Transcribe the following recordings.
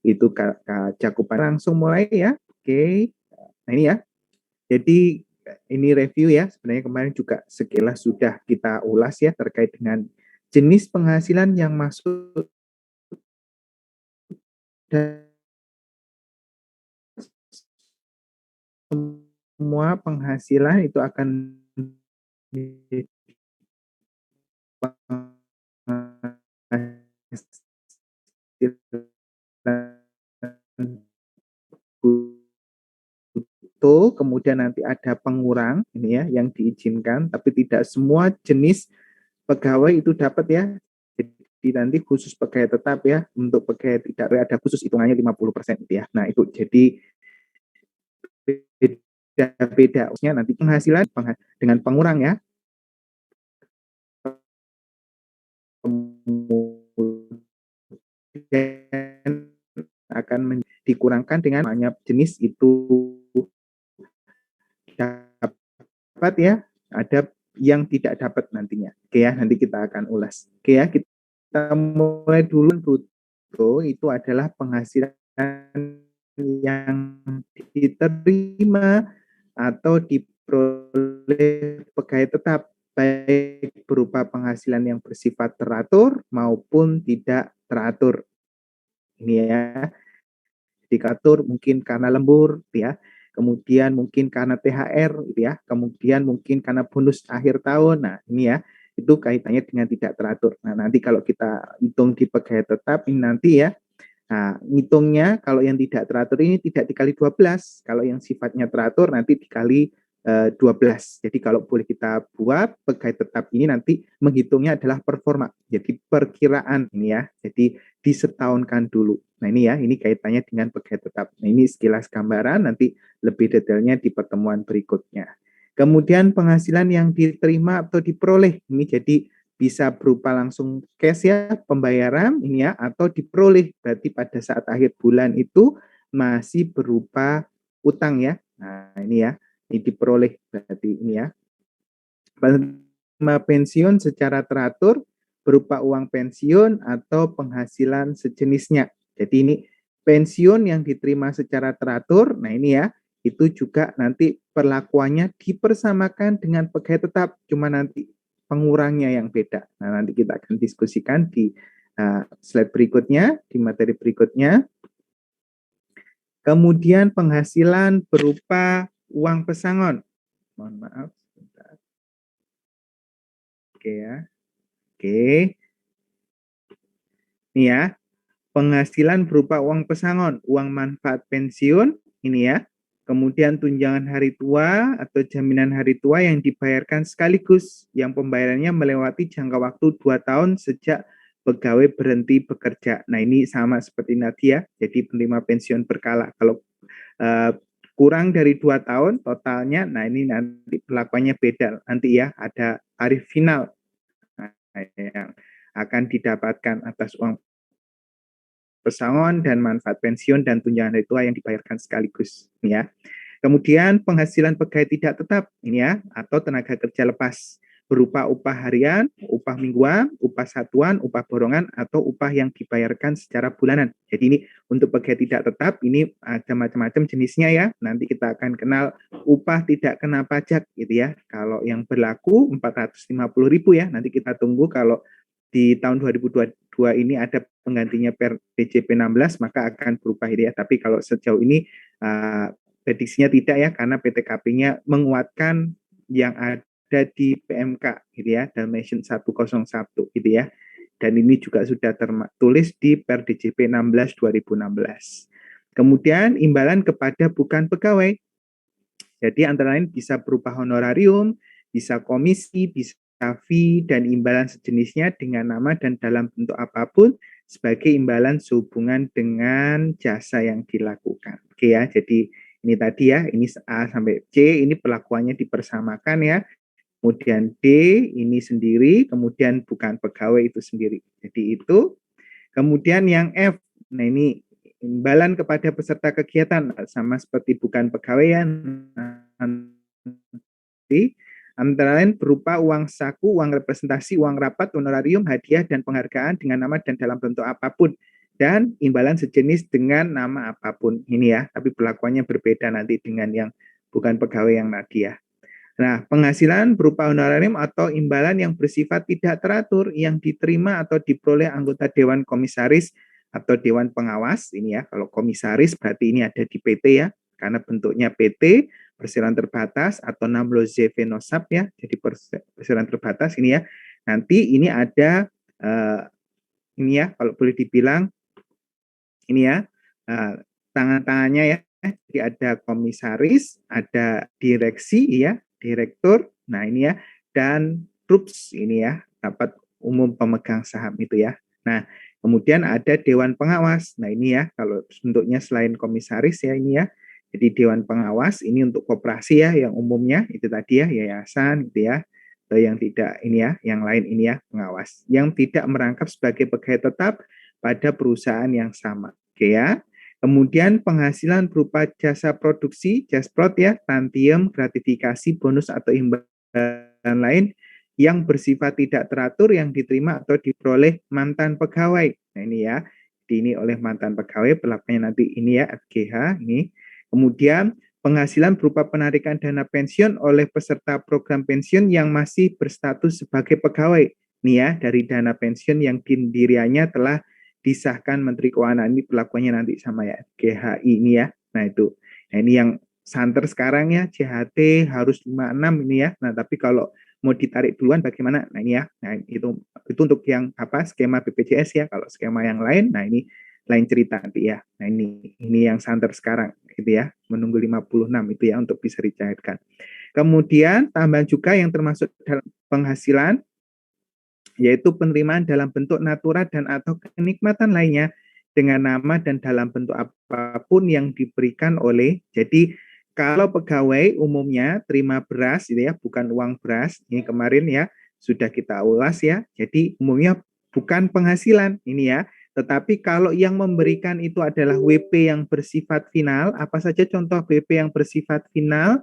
Itu cakupan langsung mulai ya. Oke. Nah ini ya. Jadi ini review ya. Sebenarnya kemarin juga sekilas sudah kita ulas ya terkait dengan jenis penghasilan yang masuk dan semua penghasilan itu akan kemudian nanti ada pengurang ini ya yang diizinkan, tapi tidak semua jenis pegawai itu dapat ya. Jadi nanti khusus pegawai tetap ya, untuk pegawai tidak ada khusus hitungannya 50% ya. Nah itu jadi beda-beda, maksudnya nanti penghasilan dengan pengurang ya. Kemudian akan dikurangkan dengan banyak jenis itu dapat ya, ada yang tidak dapat nantinya. Oke ya, nanti kita akan ulas. Oke ya, kita mulai dulu. Bruto itu adalah penghasilan yang diterima atau diperoleh pegawai tetap, baik berupa penghasilan yang bersifat teratur maupun tidak teratur. Ini ya, dikatur mungkin karena lembur ya, kemudian mungkin karena THR gitu ya, kemudian mungkin karena bonus akhir tahun. Nah ini ya, itu kaitannya dengan tidak teratur. Nah nanti kalau kita hitung di pegawai tetap ini nanti ya, nah ngitungnya kalau yang tidak teratur ini tidak dikali 12, kalau yang sifatnya teratur nanti dikali 12. Jadi kalau boleh kita buat pegawai tetap ini nanti menghitungnya adalah performa. Jadi perkiraan ini ya. Jadi disetahunkan dulu. Nah ini ya, ini kaitannya dengan pegawai tetap. Nah ini sekilas gambaran, nanti lebih detailnya di pertemuan berikutnya. Kemudian penghasilan yang diterima atau diperoleh, ini jadi bisa berupa langsung cash ya, pembayaran ini ya, atau diperoleh berarti pada saat akhir bulan itu masih berupa utang ya. Nah ini ya, ini diperoleh berarti ini ya. Penerima pensiun secara teratur berupa uang pensiun atau penghasilan sejenisnya. Jadi ini pensiun yang diterima secara teratur, nah ini ya, itu juga nanti perlakuannya dipersamakan dengan pegawai tetap, cuma nanti pengurangnya yang beda. Nah nanti kita akan diskusikan di slide berikutnya, di materi berikutnya. Kemudian penghasilan berupa uang pesangon. Mohon maaf. Oke ya. Oke. Ini ya. Penghasilan berupa uang pesangon, uang manfaat pensiun, ini ya. Kemudian tunjangan hari tua atau jaminan hari tua yang dibayarkan sekaligus, yang pembayarannya melewati jangka waktu 2 tahun sejak pegawai berhenti bekerja. Nah ini sama seperti Nadia, jadi penerima pensiun berkala. Kalau kurang dari 2 tahun totalnya, nah ini nanti perlakuannya beda. Nanti ya ada tarif final yang akan didapatkan atas uang pesangon dan manfaat pensiun dan tunjangan hari tua yang dibayarkan sekaligus ya. Kemudian penghasilan pegawai tidak tetap ini ya, atau tenaga kerja lepas berupa upah harian, upah mingguan, upah satuan, upah borongan, atau upah yang dibayarkan secara bulanan. Jadi ini untuk pegawai tidak tetap ini ada macam-macam jenisnya ya. Nanti kita akan kenal upah tidak kena pajak gitu ya. Kalau yang berlaku 450.000 ya. Nanti kita tunggu kalau di tahun 2022 ini ada penggantinya per DJP 16 maka akan berubah ini ya. Tapi kalau sejauh ini prediksinya tidak ya, karena PTKP-nya menguatkan yang ada di PMK gitu ya, Dalmatian 101 gitu ya. Dan ini juga sudah tertulis di Per DJP 16 2016. Kemudian imbalan kepada bukan pegawai. Jadi antara lain bisa berupa honorarium, bisa komisi, bisa fee dan imbalan sejenisnya dengan nama dan dalam bentuk apapun sebagai imbalan sehubungan dengan jasa yang dilakukan. Oke ya, jadi ini tadi ya, ini A sampai C, ini perlakuannya dipersamakan ya. Kemudian D ini sendiri, kemudian bukan pegawai itu sendiri. Jadi itu. Kemudian yang F, nah ini imbalan kepada peserta kegiatan sama seperti bukan pegawai ya. Nanti antara lain berupa uang saku, uang representasi, uang rapat, honorarium, hadiah, dan penghargaan dengan nama dan dalam bentuk apapun dan imbalan sejenis dengan nama apapun ini ya, tapi perlakuannya berbeda nanti dengan yang bukan pegawai yang tadi ya. Nah, penghasilan berupa honorarium atau imbalan yang bersifat tidak teratur yang diterima atau diperoleh anggota Dewan Komisaris atau Dewan Pengawas. Ini ya, kalau komisaris berarti ini ada di PT ya, karena bentuknya PT, perseroan terbatas atau Namloze Venosap ya, jadi perseroan terbatas ini ya. Nanti ini ada, ini ya, kalau boleh dibilang, ini ya, tangan-tangannya ya, jadi ada komisaris, ada direksi ya, direktur, nah ini ya, dan trups ini ya, rapat umum pemegang saham itu ya. Nah, kemudian ada dewan pengawas. Nah, ini ya, kalau bentuknya selain komisaris ya ini ya. Jadi dewan pengawas ini untuk koperasi ya, yang umumnya itu tadi ya, yayasan gitu ya. Atau yang tidak ini ya, yang lain ini ya, pengawas. Yang tidak merangkap sebagai pegawai tetap pada perusahaan yang sama. Oke ya. Kemudian penghasilan berupa jasa produksi, jasprot ya, tantium, gratifikasi, bonus atau imbalan lain yang bersifat tidak teratur yang diterima atau diperoleh mantan pegawai. Nah ini ya, ini oleh mantan pegawai, perlakuannya nanti ini ya, FGH ini. Kemudian penghasilan berupa penarikan dana pensiun oleh peserta program pensiun yang masih berstatus sebagai pegawai. Ini ya, dari dana pensiun yang diriannya telah disahkan Menteri Keuangan. Ini perlakuannya nanti sama ya, GHI ini ya. Nah itu. Nah ini yang santer sekarang ya, CHT harus 56 ini ya. Nah tapi kalau mau ditarik duluan bagaimana? Nah ini ya. Nah itu untuk yang apa skema BPJS ya. Kalau skema yang lain, nah ini lain cerita nanti ya. Nah ini yang santer sekarang gitu ya. Menunggu 56 itu ya untuk bisa dicairkan. Kemudian tambahan juga yang termasuk dalam penghasilan yaitu penerimaan dalam bentuk natura dan atau kenikmatan lainnya dengan nama dan dalam bentuk apapun yang diberikan oleh. Jadi kalau pegawai umumnya terima beras gitu ya, bukan uang beras. Ini kemarin ya sudah kita ulas ya. Jadi umumnya bukan penghasilan ini ya. Tetapi kalau yang memberikan itu adalah WP yang bersifat final, apa saja contoh WP yang bersifat final?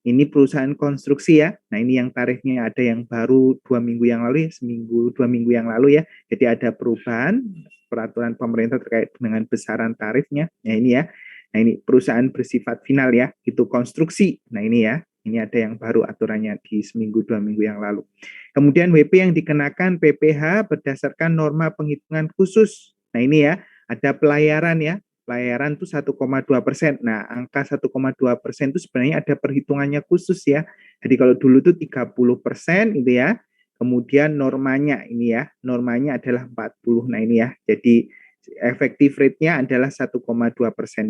Ini perusahaan konstruksi ya. Nah ini yang tarifnya ada yang baru 2 minggu yang lalu ya, seminggu 2 minggu yang lalu ya. Jadi ada perubahan peraturan pemerintah terkait dengan besaran tarifnya. Nah ini ya. Nah ini perusahaan bersifat final ya, itu konstruksi. Nah ini ya. Ini ada yang baru aturannya di seminggu 2 minggu yang lalu. Kemudian WP yang dikenakan PPH berdasarkan norma penghitungan khusus. Nah ini ya, ada pelayaran ya. Pelayaran itu 1,2%. Nah, angka 1,2% itu sebenarnya ada perhitungannya khusus ya. Jadi kalau dulu itu 30% gitu ya. Kemudian normanya ini ya, normanya adalah 40. Nah ini ya, jadi efektif rate-nya adalah 1,2%.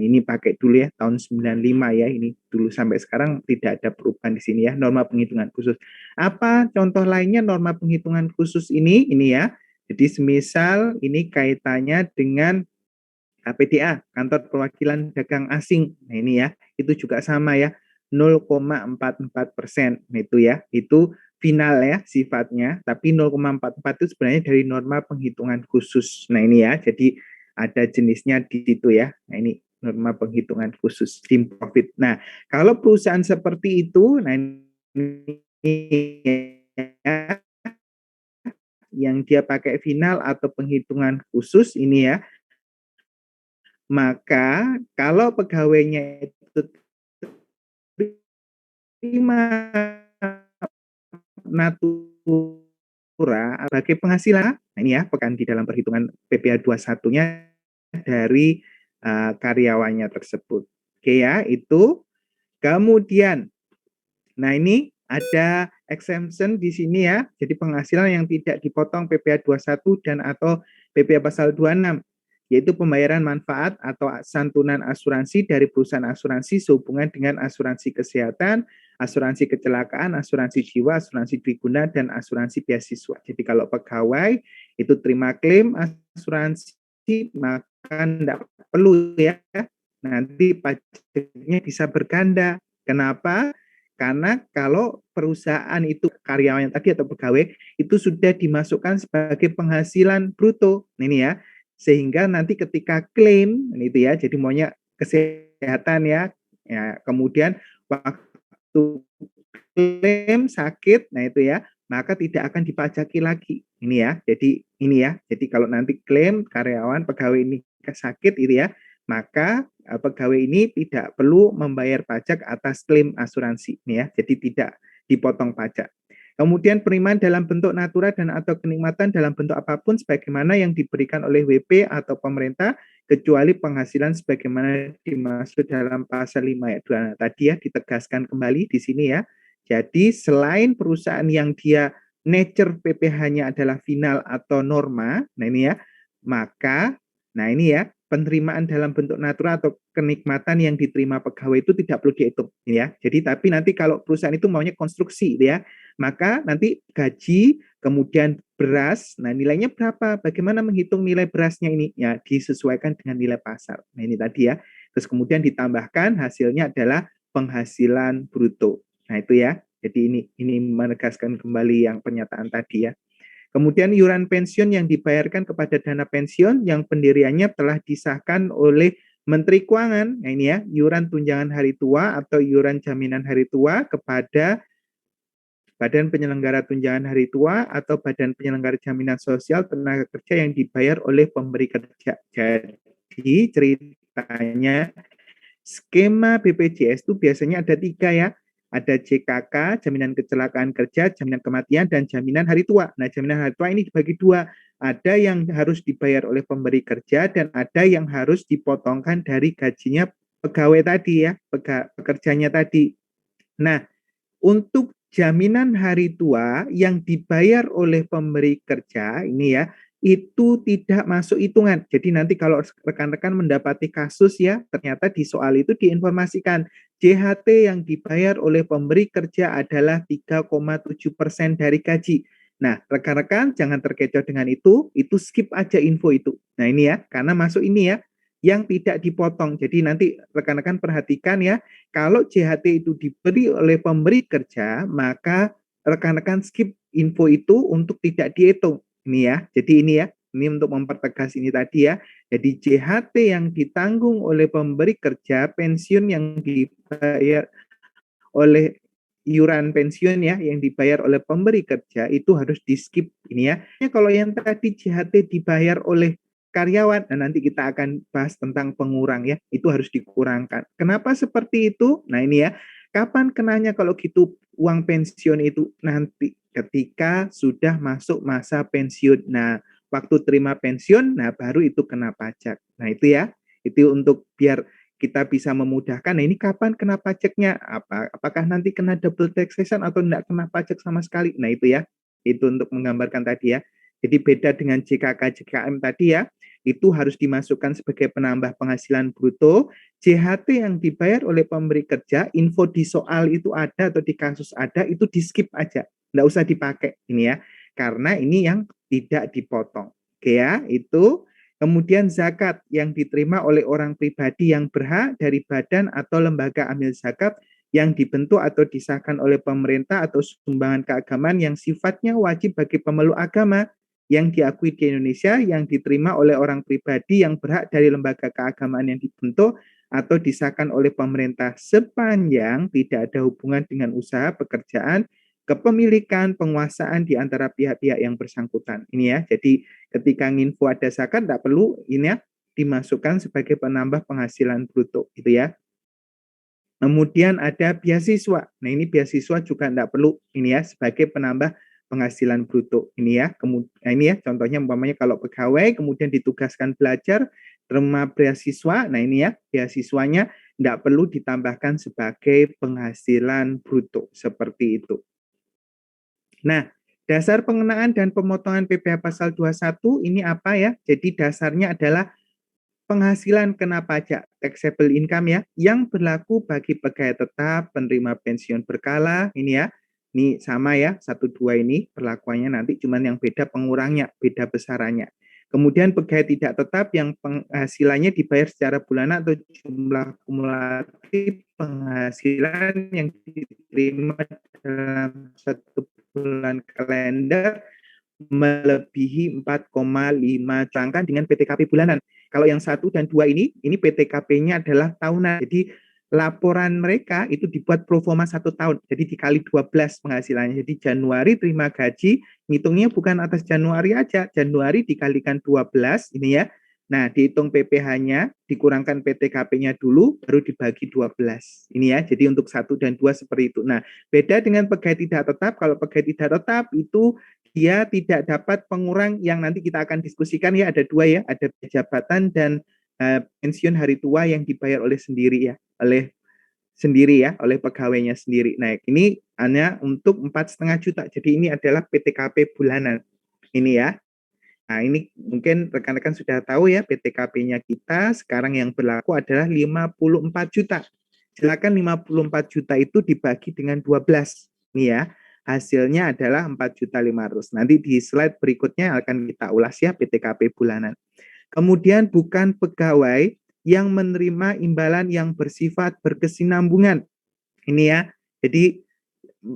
Ini pakai dulu ya, tahun 95 ya. Ini dulu sampai sekarang tidak ada perubahan di sini ya, norma penghitungan khusus. Apa contoh lainnya norma penghitungan khusus ini? Ini ya, jadi semisal ini kaitannya dengan KPDA, Kantor Perwakilan Dagang Asing. Nah ini ya, itu juga sama ya, 0,44%. Nah itu ya, itu final ya sifatnya, tapi 0,44 itu sebenarnya dari norma penghitungan khusus. Nah ini ya, jadi ada jenisnya di situ ya. Nah ini norma penghitungan khusus, tim profit. Nah kalau perusahaan seperti itu, nah ini ya, yang dia pakai final atau penghitungan khusus ini ya, maka kalau pegawainya itu terima natura sebagai penghasilan, nah ini ya pekan di dalam perhitungan PPh 21-nya dari karyawannya tersebut. Oke ya, itu. Kemudian, nah ini ada exemption di sini ya. Jadi penghasilan yang tidak dipotong PPh 21 dan atau PPh pasal 26 yaitu pembayaran manfaat atau santunan asuransi dari perusahaan asuransi sehubungan dengan asuransi kesehatan, asuransi kecelakaan, asuransi jiwa, asuransi dwiguna, dan asuransi beasiswa. Jadi kalau pegawai itu terima klaim asuransi, maka tidak perlu ya, nanti pajaknya bisa berganda. Kenapa? Karena kalau perusahaan itu karyawan tadi atau pegawai itu sudah dimasukkan sebagai penghasilan bruto. Ini ya, sehingga nanti ketika klaim itu ya, jadi maunya kesehatan ya, kemudian waktu klaim sakit, nah itu ya maka tidak akan dipajaki lagi. Ini ya. Jadi ini ya. Jadi kalau nanti klaim karyawan pegawai ini sakit itu ya, maka pegawai ini tidak perlu membayar pajak atas klaim asuransi ini ya. Jadi tidak dipotong pajak. Kemudian penerimaan dalam bentuk natura dan atau kenikmatan dalam bentuk apapun sebagaimana yang diberikan oleh WP atau pemerintah kecuali penghasilan sebagaimana dimaksud dalam pasal 5 ayat 2. Nah, tadi ya ditegaskan kembali di sini ya. Jadi selain perusahaan yang dia nature PPh-nya adalah final atau norma, nah ini ya, maka nah ini ya, penerimaan dalam bentuk natura atau kenikmatan yang diterima pegawai itu tidak perlu dihitung ya. Jadi tapi nanti kalau perusahaan itu maunya konstruksi ya, maka nanti gaji, kemudian beras, nah nilainya berapa? Bagaimana menghitung nilai berasnya ini? Ya, disesuaikan dengan nilai pasar. Nah ini tadi ya. Terus kemudian ditambahkan hasilnya adalah penghasilan bruto. Nah itu ya. Jadi ini menegaskan kembali yang pernyataan tadi ya. Kemudian iuran pensiun yang dibayarkan kepada dana pensiun yang pendiriannya telah disahkan oleh Menteri Keuangan. Nah ini ya, iuran tunjangan hari tua atau iuran jaminan hari tua kepada Badan Penyelenggara Tunjangan Hari Tua atau Badan Penyelenggara Jaminan Sosial Tenaga Kerja yang dibayar oleh pemberi kerja. Jadi ceritanya skema BPJS itu biasanya ada 3 ya. Ada JKK, jaminan kecelakaan kerja, jaminan kematian, dan jaminan hari tua. Nah, jaminan hari tua ini dibagi 2. Ada yang harus dibayar oleh pemberi kerja dan ada yang harus dipotongkan dari gajinya pegawai tadi ya, pekerjanya tadi. Nah, untuk jaminan hari tua yang dibayar oleh pemberi kerja ini ya, itu tidak masuk hitungan. Jadi nanti kalau rekan-rekan mendapati kasus ya, ternyata di soal itu diinformasikan JHT yang dibayar oleh pemberi kerja adalah 3,7% dari gaji. Nah, rekan-rekan jangan terkecoh dengan itu skip aja info itu. Nah, ini ya, karena masuk ini ya, yang tidak dipotong. Jadi nanti rekan-rekan perhatikan ya, kalau JHT itu diberi oleh pemberi kerja, maka rekan-rekan skip info itu untuk tidak dihitung. Ini ya, jadi ini ya, ini untuk mempertegas ini tadi ya. Jadi JHT yang ditanggung oleh pemberi kerja, pensiun yang dibayar oleh iuran pensiun ya yang dibayar oleh pemberi kerja itu harus di skip ini ya. Kalau yang tadi JHT dibayar oleh karyawan, nah nanti kita akan bahas tentang pengurang ya, itu harus dikurangkan. Kenapa seperti itu? Nah ini ya, kapan kenanya kalau gitu uang pensiun itu nanti ketika sudah masuk masa pensiun. Nah, waktu terima pensiun, nah baru itu kena pajak. Nah itu ya, itu untuk biar kita bisa memudahkan. Nah ini kapan kena pajaknya? Apakah nanti kena double taxation atau tidak kena pajak sama sekali? Nah itu ya, itu untuk menggambarkan tadi ya. Jadi beda dengan JKK, JKM tadi ya, itu harus dimasukkan sebagai penambah penghasilan bruto. JHT yang dibayar oleh pemberi kerja, info di soal itu ada atau di kasus ada, itu di skip aja. Nggak usah dipakai ini ya, karena ini yang tidak dipotong. Oke ya, itu. Kemudian zakat yang diterima oleh orang pribadi yang berhak dari badan atau lembaga amil zakat yang dibentuk atau disahkan oleh pemerintah atau sumbangan keagamaan yang sifatnya wajib bagi pemeluk agama yang diakui di Indonesia yang diterima oleh orang pribadi yang berhak dari lembaga keagamaan yang dibentuk atau disahkan oleh pemerintah sepanjang tidak ada hubungan dengan usaha pekerjaan kepemilikan, penguasaan di antara pihak-pihak yang bersangkutan. Ini ya, jadi ketika nginfo ada zakat, tidak perlu ini ya, dimasukkan sebagai penambah penghasilan bruto. Gitu ya. Kemudian ada beasiswa. Nah ini beasiswa juga tidak perlu ini ya, sebagai penambah penghasilan bruto. Ini ya, nah ini ya, contohnya umpamanya kalau pegawai, kemudian ditugaskan belajar, terima beasiswa, nah ini ya, beasiswanya tidak perlu ditambahkan sebagai penghasilan bruto. Seperti itu. Nah, dasar pengenaan dan pemotongan PPh pasal 21 ini apa ya? Jadi dasarnya adalah penghasilan kena pajak taxable income ya, yang berlaku bagi pegawai tetap, penerima pensiun berkala, ini ya. Ini sama ya, 1-2 ini perlakuannya nanti cuman yang beda pengurangnya, beda besarannya. Kemudian pegawai tidak tetap yang penghasilannya dibayar secara bulanan atau jumlah kumulatif penghasilan yang diterima dalam 1 bulan kalender melebihi 4,5 cangkan dengan PTKP bulanan. Kalau yang 1 dan 2 ini PTKP-nya adalah tahunan. Jadi laporan mereka itu dibuat pro forma 1 tahun. Jadi dikali 12 penghasilannya. Jadi Januari terima gaji, ngitungnya bukan atas Januari aja. Januari dikalikan 12 ini ya. Nah, dihitung PPh-nya, dikurangkan PTKP-nya dulu, baru dibagi 12. Ini ya, jadi untuk 1 dan 2 seperti itu. Nah, beda dengan pegawai tidak tetap. Kalau pegawai tidak tetap itu dia tidak dapat pengurang yang nanti kita akan diskusikan ya. Ada 2 ya, ada jabatan dan pensiun hari tua yang dibayar oleh oleh pegawainya sendiri. Nah, ini hanya untuk 4,5 juta. Jadi ini adalah PTKP bulanan. Ini ya. Nah, ini mungkin rekan-rekan sudah tahu ya, PTKP-nya kita sekarang yang berlaku adalah 54 juta. Silakan 54 juta itu dibagi dengan 12. Nih ya, hasilnya adalah 4.500.000. Nanti di slide berikutnya akan kita ulas ya PTKP bulanan. Kemudian bukan pegawai yang menerima imbalan yang bersifat berkesinambungan. Ini ya, jadi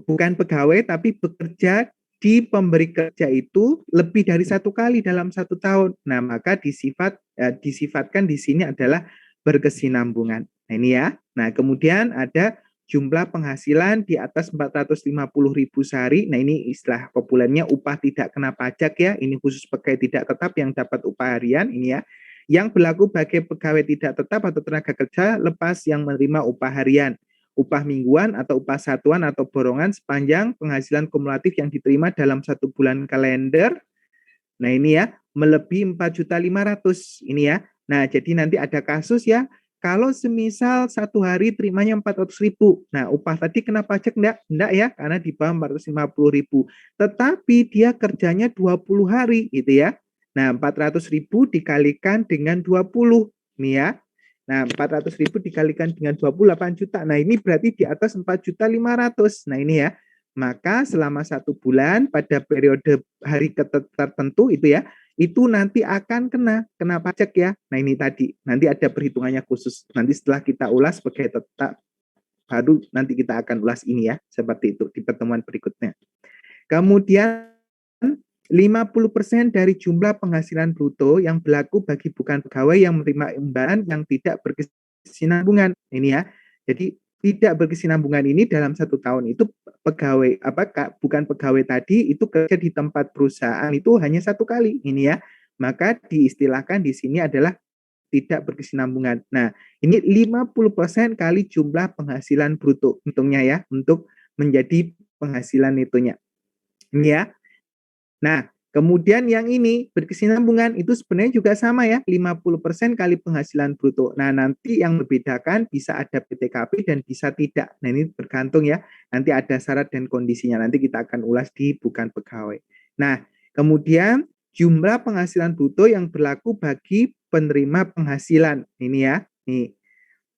bukan pegawai tapi bekerja di pemberi kerja itu lebih dari 1 kali dalam 1 tahun. Nah, maka disifatkan di sini adalah berkesinambungan. Nah, ini ya. Nah, kemudian ada jumlah penghasilan di atas 450.000 sehari. Nah, ini istilah populernya upah tidak kena pajak ya. Ini khusus pegawai tidak tetap yang dapat upah harian ini ya. Yang berlaku bagi pegawai tidak tetap atau tenaga kerja lepas yang menerima upah harian, upah mingguan atau upah satuan atau borongan sepanjang penghasilan kumulatif yang diterima dalam 1 bulan kalender. Nah, ini ya, melebihi 4.500.000 ini ya. Nah, jadi nanti ada kasus ya, kalau semisal 1 hari terimanya 400.000. Nah, upah tadi kena pajak enggak ya, karena di bawah 450.000. Tetapi dia kerjanya 20 hari gitu ya. Nah, 400.000 dikalikan dengan 20 nih ya. Nah, 400.000 dikalikan dengan 28 juta. Nah, ini berarti di atas 4.500.000. Nah, ini ya. Maka selama 1 bulan pada periode hari tertentu itu ya, itu nanti akan kena pajak ya. Nah, ini tadi. Nanti ada perhitungannya khusus. Nanti setelah kita ulas sebagai tetap, baru nanti kita akan ulas ini ya. Seperti itu di pertemuan berikutnya. Kemudian 50% dari jumlah penghasilan bruto yang berlaku bagi bukan pegawai yang menerima imbalan yang tidak berkesinambungan. Ini ya. Jadi tidak berkesinambungan ini dalam 1 tahun itu pegawai bukan pegawai tadi itu kerja di tempat perusahaan itu hanya 1 kali ini ya. Maka diistilahkan di sini adalah tidak berkesinambungan. Nah, ini 50% kali jumlah penghasilan bruto hitungnya ya untuk menjadi penghasilan itunya. Ini ya. Nah, kemudian yang ini berkesinambungan itu sebenarnya juga sama ya, 50% kali penghasilan bruto. Nah, nanti yang membedakan bisa ada PTKP dan bisa tidak. Nah, ini bergantung ya. Nanti ada syarat dan kondisinya. Nanti kita akan ulas di bukan pegawai. Nah, kemudian jumlah penghasilan bruto yang berlaku bagi penerima penghasilan. Ini ya.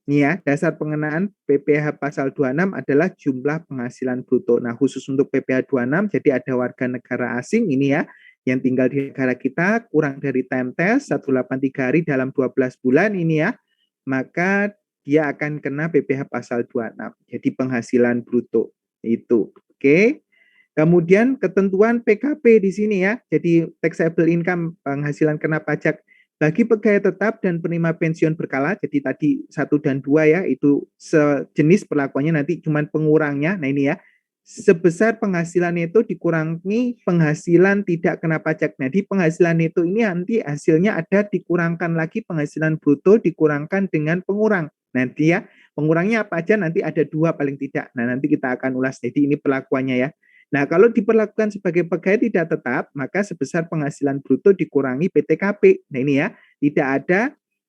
Ini ya, dasar pengenaan PPh pasal 26 adalah jumlah penghasilan bruto. Nah, khusus untuk PPh 26, jadi ada warga negara asing ini ya, yang tinggal di negara kita kurang dari time test 183 hari dalam 12 bulan ini ya, maka dia akan kena PPh pasal 26. Jadi penghasilan bruto itu. Oke. Kemudian ketentuan PKP di sini ya. Jadi taxable income penghasilan kena pajak bagi pegawai tetap dan penerima pensiun berkala, jadi tadi 1 dan 2 ya, itu sejenis perlakuannya nanti cuman pengurangnya. Nah, ini ya, sebesar penghasilan itu dikurangi penghasilan tidak kena pajak. Nah, di penghasilan itu ini nanti hasilnya ada dikurangkan lagi penghasilan bruto dikurangkan dengan pengurang. Nanti ya, pengurangnya apa aja nanti ada 2 paling tidak. Nah, nanti kita akan ulas. Jadi ini perlakuannya ya. Nah, kalau diperlakukan sebagai pegawai tidak tetap, maka sebesar penghasilan bruto dikurangi PTKP. Nah, ini ya, tidak ada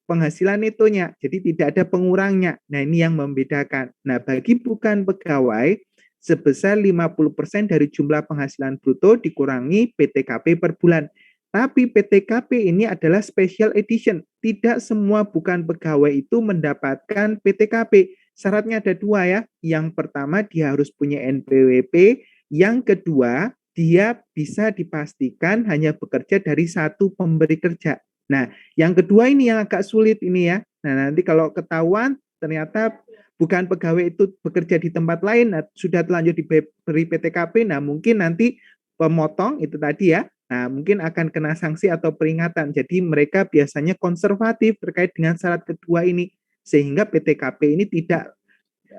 penghasilan netonya, jadi tidak ada pengurangnya. Nah, ini yang membedakan. Nah, bagi bukan pegawai, sebesar 50% dari jumlah penghasilan bruto dikurangi PTKP per bulan. Tapi PTKP ini adalah special edition. Tidak semua bukan pegawai itu mendapatkan PTKP. Syaratnya ada 2 ya. Yang pertama, dia harus punya NPWP. Yang kedua, dia bisa dipastikan hanya bekerja dari 1 pemberi kerja. Nah, yang kedua ini yang agak sulit ini ya. Nah, nanti kalau ketahuan ternyata bukan pegawai itu bekerja di tempat lain, nah, sudah telanjur diberi PTKP, nah mungkin nanti pemotong itu tadi ya, nah mungkin akan kena sanksi atau peringatan. Jadi mereka biasanya konservatif terkait dengan syarat kedua ini, sehingga PTKP ini tidak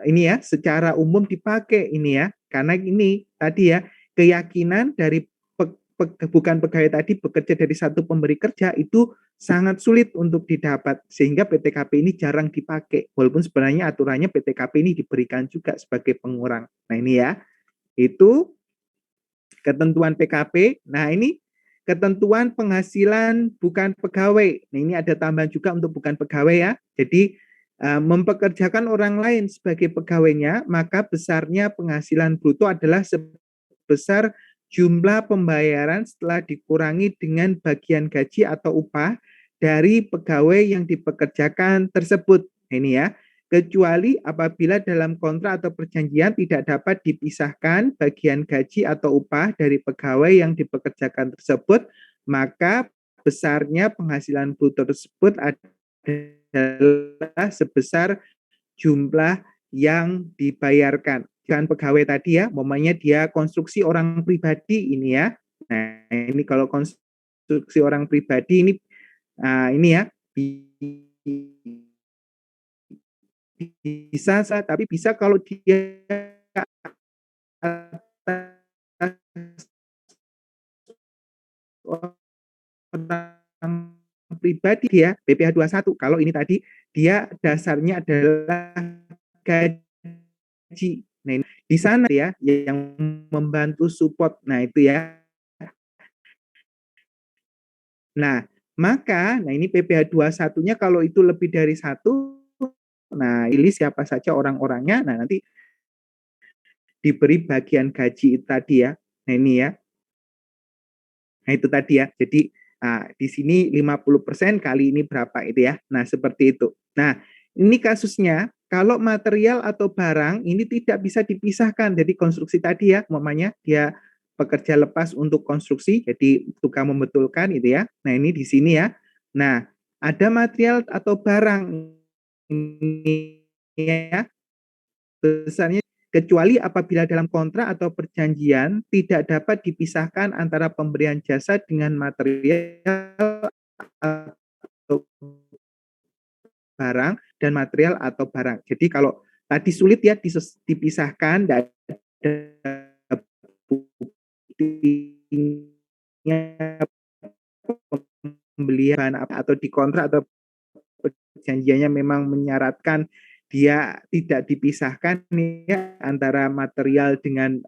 ini ya secara umum dipakai ini ya, karena ini tadi ya keyakinan dari bukan pegawai tadi bekerja dari satu pemberi kerja itu sangat sulit untuk didapat sehingga PTKP ini jarang dipakai walaupun sebenarnya aturannya PTKP ini diberikan juga sebagai pengurang. Nah ini ya itu ketentuan PKP. Nah ini ketentuan penghasilan bukan pegawai. Nah ini ada tambahan juga untuk bukan pegawai ya. Jadi mempekerjakan orang lain sebagai pegawainya, maka besarnya penghasilan bruto adalah sebesar jumlah pembayaran setelah dikurangi dengan bagian gaji atau upah dari pegawai yang dipekerjakan tersebut. Ini ya, kecuali apabila dalam kontrak atau perjanjian tidak dapat dipisahkan bagian gaji atau upah dari pegawai yang dipekerjakan tersebut, maka besarnya penghasilan bruto tersebut adalah sebesar jumlah yang dibayarkan. Kan pegawai tadi ya, momennya dia konstruksi orang pribadi ini ya. Nah, ini kalau konstruksi orang pribadi ini ya bisa, tapi bisa kalau dia orang pribadi dia BPH 21. Kalau ini tadi dia dasarnya adalah gaji. Nah, ini, di sana ya yang membantu support. Nah, itu ya. Nah, maka ini PPH 21-nya kalau itu lebih dari satu, nah pilih siapa saja orang-orangnya, nah nanti diberi bagian gaji tadi ya. Nah ini ya. Nah itu tadi ya. Jadi di sini 50% kali ini berapa itu ya. Nah seperti itu. Nah ini kasusnya kalau material atau barang ini tidak bisa dipisahkan. Jadi konstruksi tadi ya, umpamanya dia pekerja lepas untuk konstruksi, jadi tukang membetulkan itu ya. Nah ini di sini ya. Nah ada material atau barang ini ya besarnya kecuali apabila dalam kontrak atau perjanjian tidak dapat dipisahkan antara pemberian jasa dengan material atau barang dan material atau barang. Jadi kalau tadi sulit ya dipisahkan, tidak ada buktinya pembelian atau di kontrak atau perjanjiannya memang menyaratkan dia tidak dipisahkan ya antara material dengan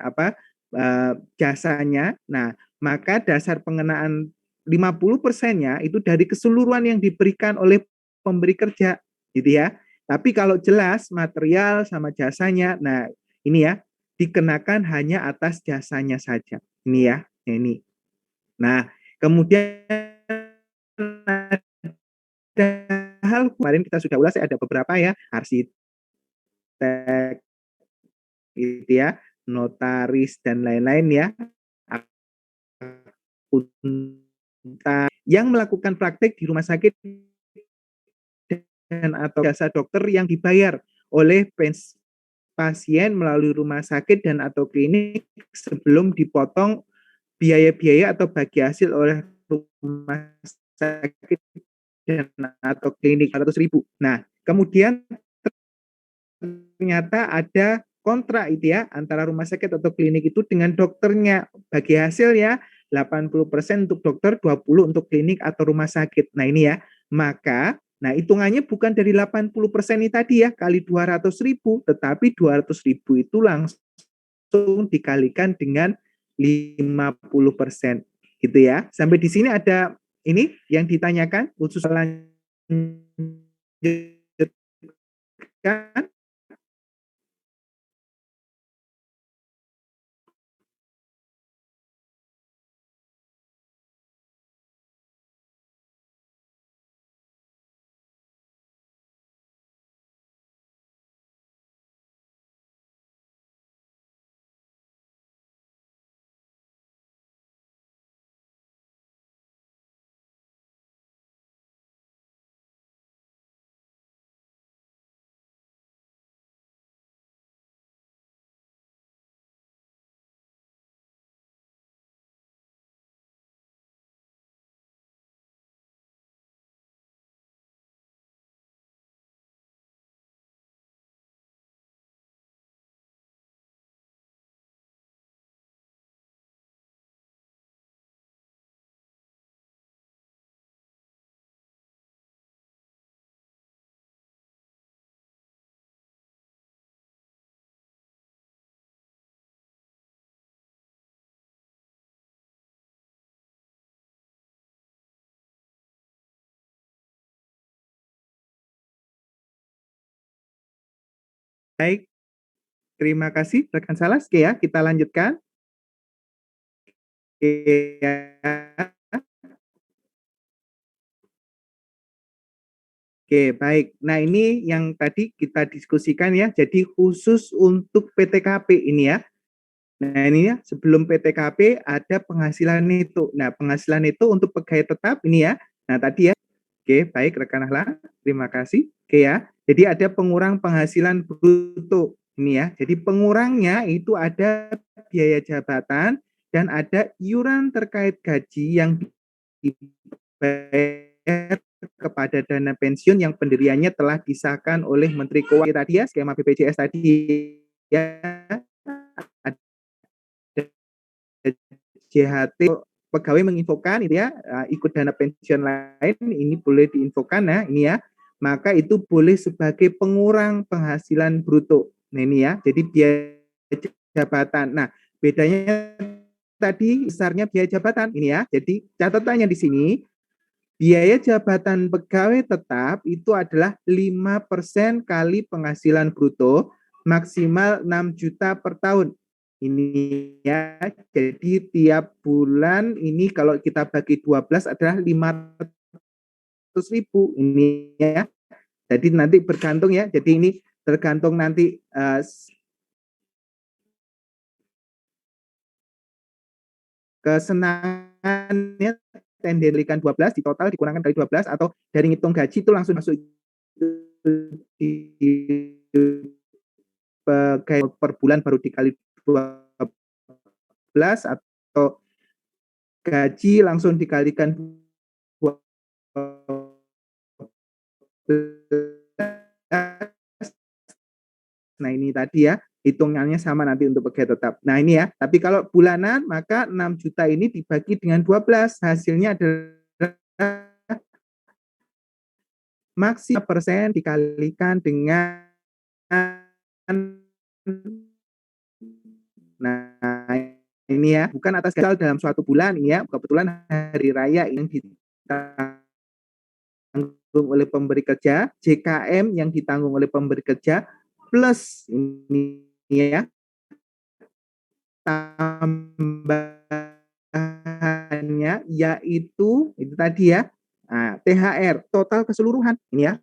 jasanya. Nah, maka dasar pengenaan 50%-nya itu dari keseluruhan yang diberikan oleh pemberi kerja, gitu ya. Tapi kalau jelas material sama jasanya, nah ini ya dikenakan hanya atas jasanya saja. Ini ya, ini. Nah, kemudian hal kemarin kita sudah ulas ada beberapa ya, arsitek gitu ya, notaris dan lain-lain ya, yang melakukan praktek di rumah sakit dan atau jasa dokter yang dibayar oleh pasien melalui rumah sakit dan atau klinik sebelum dipotong biaya-biaya atau bagi hasil oleh rumah sakit dan atau klinik 100.000. Nah, kemudian ternyata ada kontrak itu ya antara rumah sakit atau klinik itu dengan dokternya. Bagi hasil ya 80% untuk dokter, 20% untuk klinik atau rumah sakit. Nah, ini ya. Maka hitungannya bukan dari 80% ini tadi ya kali 200.000, tetapi 200.000 itu langsung dikalikan dengan 50%. Gitu ya. Sampai di sini ada ini yang ditanyakan khusus lanjutkan. Baik, terima kasih rekan Salas. Oke ya, kita lanjutkan. Oke ya. Oke, baik. Nah, ini yang tadi kita diskusikan ya. Jadi khusus untuk PTKP ini ya. Nah, ini ya, sebelum PTKP ada penghasilan neto. Nah, penghasilan neto untuk pegawai tetap ini ya. Nah, tadi ya. Oke, baik rekan Ahlan. Terima kasih. Oke ya. Jadi ada pengurang penghasilan bruto ini ya. Jadi pengurangnya itu ada biaya jabatan dan ada iuran terkait gaji yang dibayar kepada dana pensiun yang pendiriannya telah disahkan oleh Menteri Keuangan tadi ya, skema BPJS tadi ya, ada JHT pegawai menginfokan itu ya, ikut dana pensiun lain ini boleh diinfokan ya, ini ya, maka itu boleh sebagai pengurang penghasilan bruto. Nah ini ya, jadi biaya jabatan. Nah bedanya tadi besarnya biaya jabatan ini ya, jadi catatannya di sini biaya jabatan pegawai tetap itu adalah 5% kali penghasilan bruto maksimal 6 juta per tahun. Ini ya, jadi tiap bulan ini kalau kita bagi 12 adalah 500.000 ini ya. Jadi nanti bergantung ya, jadi ini tergantung nanti kesenangannya diberikan 12 di total dikurangkan kali 12 atau dari ngitung gaji itu langsung masuk di per bulan baru dikali 12 atau gaji langsung dikalikan 12. Nah ini tadi ya, hitungannya sama nanti untuk pegawai tetap. Nah ini ya, tapi kalau bulanan maka 6 juta ini dibagi dengan 12, hasilnya adalah maksimal persen dikalikan dengan, nah ini ya, bukan atas gagal dalam suatu bulan ini ya, kebetulan hari raya yang ditanggung oleh pemberi kerja, JKM yang ditanggung oleh pemberi kerja, plus ini ya, tambahannya yaitu itu tadi ya, nah, THR total keseluruhan ini ya,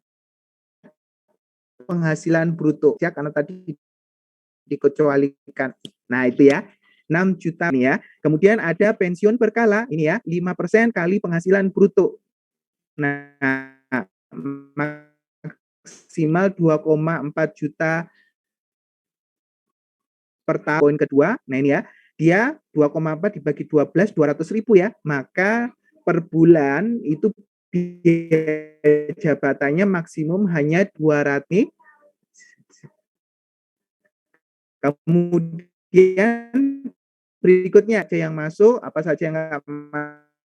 penghasilan bruto ya, karena tadi dikecualikan. Nah itu ya, 6 juta ini ya. Kemudian ada pensiun berkala ini ya, 5% kali penghasilan bruto. Nah maksimal 2,4 juta per tahun. Kedua, nah ini ya, dia 2,4 dibagi 12, 200.000 ya, maka per bulan itu biaya jabatannya maksimum hanya 200. Kemudian berikutnya aja yang masuk, apa saja yang nggak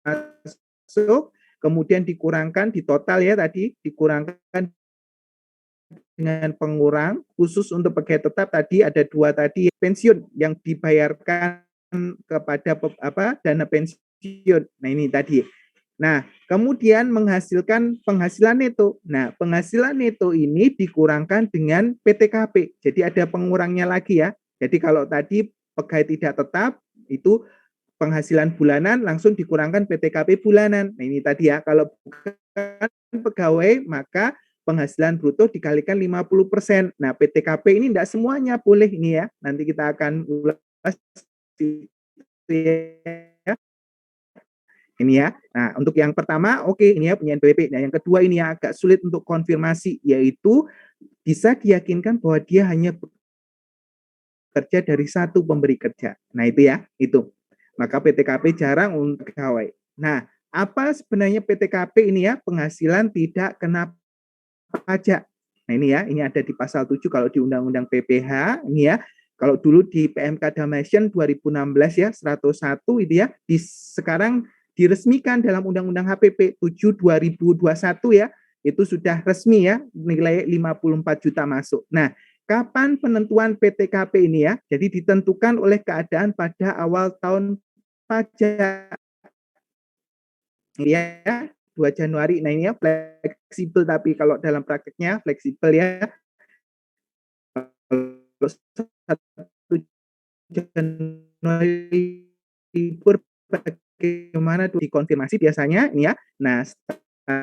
masuk, kemudian dikurangkan di total ya tadi, dikurangkan dengan pengurang khusus untuk pegawai tetap tadi ada dua tadi pensiun yang dibayarkan kepada dana pensiun. Nah ini tadi. Nah kemudian menghasilkan penghasilan neto. Nah penghasilan neto ini dikurangkan dengan PTKP. Jadi ada pengurangnya lagi ya. Jadi kalau tadi pegawai tidak tetap itu penghasilan bulanan langsung dikurangkan PTKP bulanan. Nah ini tadi ya, kalau bukan pegawai maka penghasilan bruto dikalikan 50%. Nah PTKP ini tidak semuanya boleh ini ya, nanti kita akan ulas ya. Ini ya. Nah, untuk yang pertama, oke, ini ya punya NPWP. Nah, yang kedua ini yang agak sulit untuk konfirmasi, yaitu bisa diyakinkan bahwa dia hanya bekerja dari satu pemberi kerja. Nah, itu ya, itu. Maka PTKP jarang untuk pegawai. Nah, apa sebenarnya PTKP ini ya? Penghasilan tidak kena pajak. Nah, ini ya, ini ada di pasal 7 kalau di Undang-Undang PPH, ini ya. Kalau dulu di PMK Damation 2016 ya, 101 itu ya, sekarang diresmikan dalam Undang-Undang HPP 7 2021 ya, itu sudah resmi ya, nilai 54 juta masuk. Nah, kapan penentuan PTKP ini ya? Jadi ditentukan oleh keadaan pada awal tahun pajak. Ya, 2 Januari. Nah, ini ya fleksibel tapi kalau dalam prakteknya fleksibel ya. Kalau 1 Januari libur bagaimana dikonfirmasi biasanya ini ya. Nah, statusnya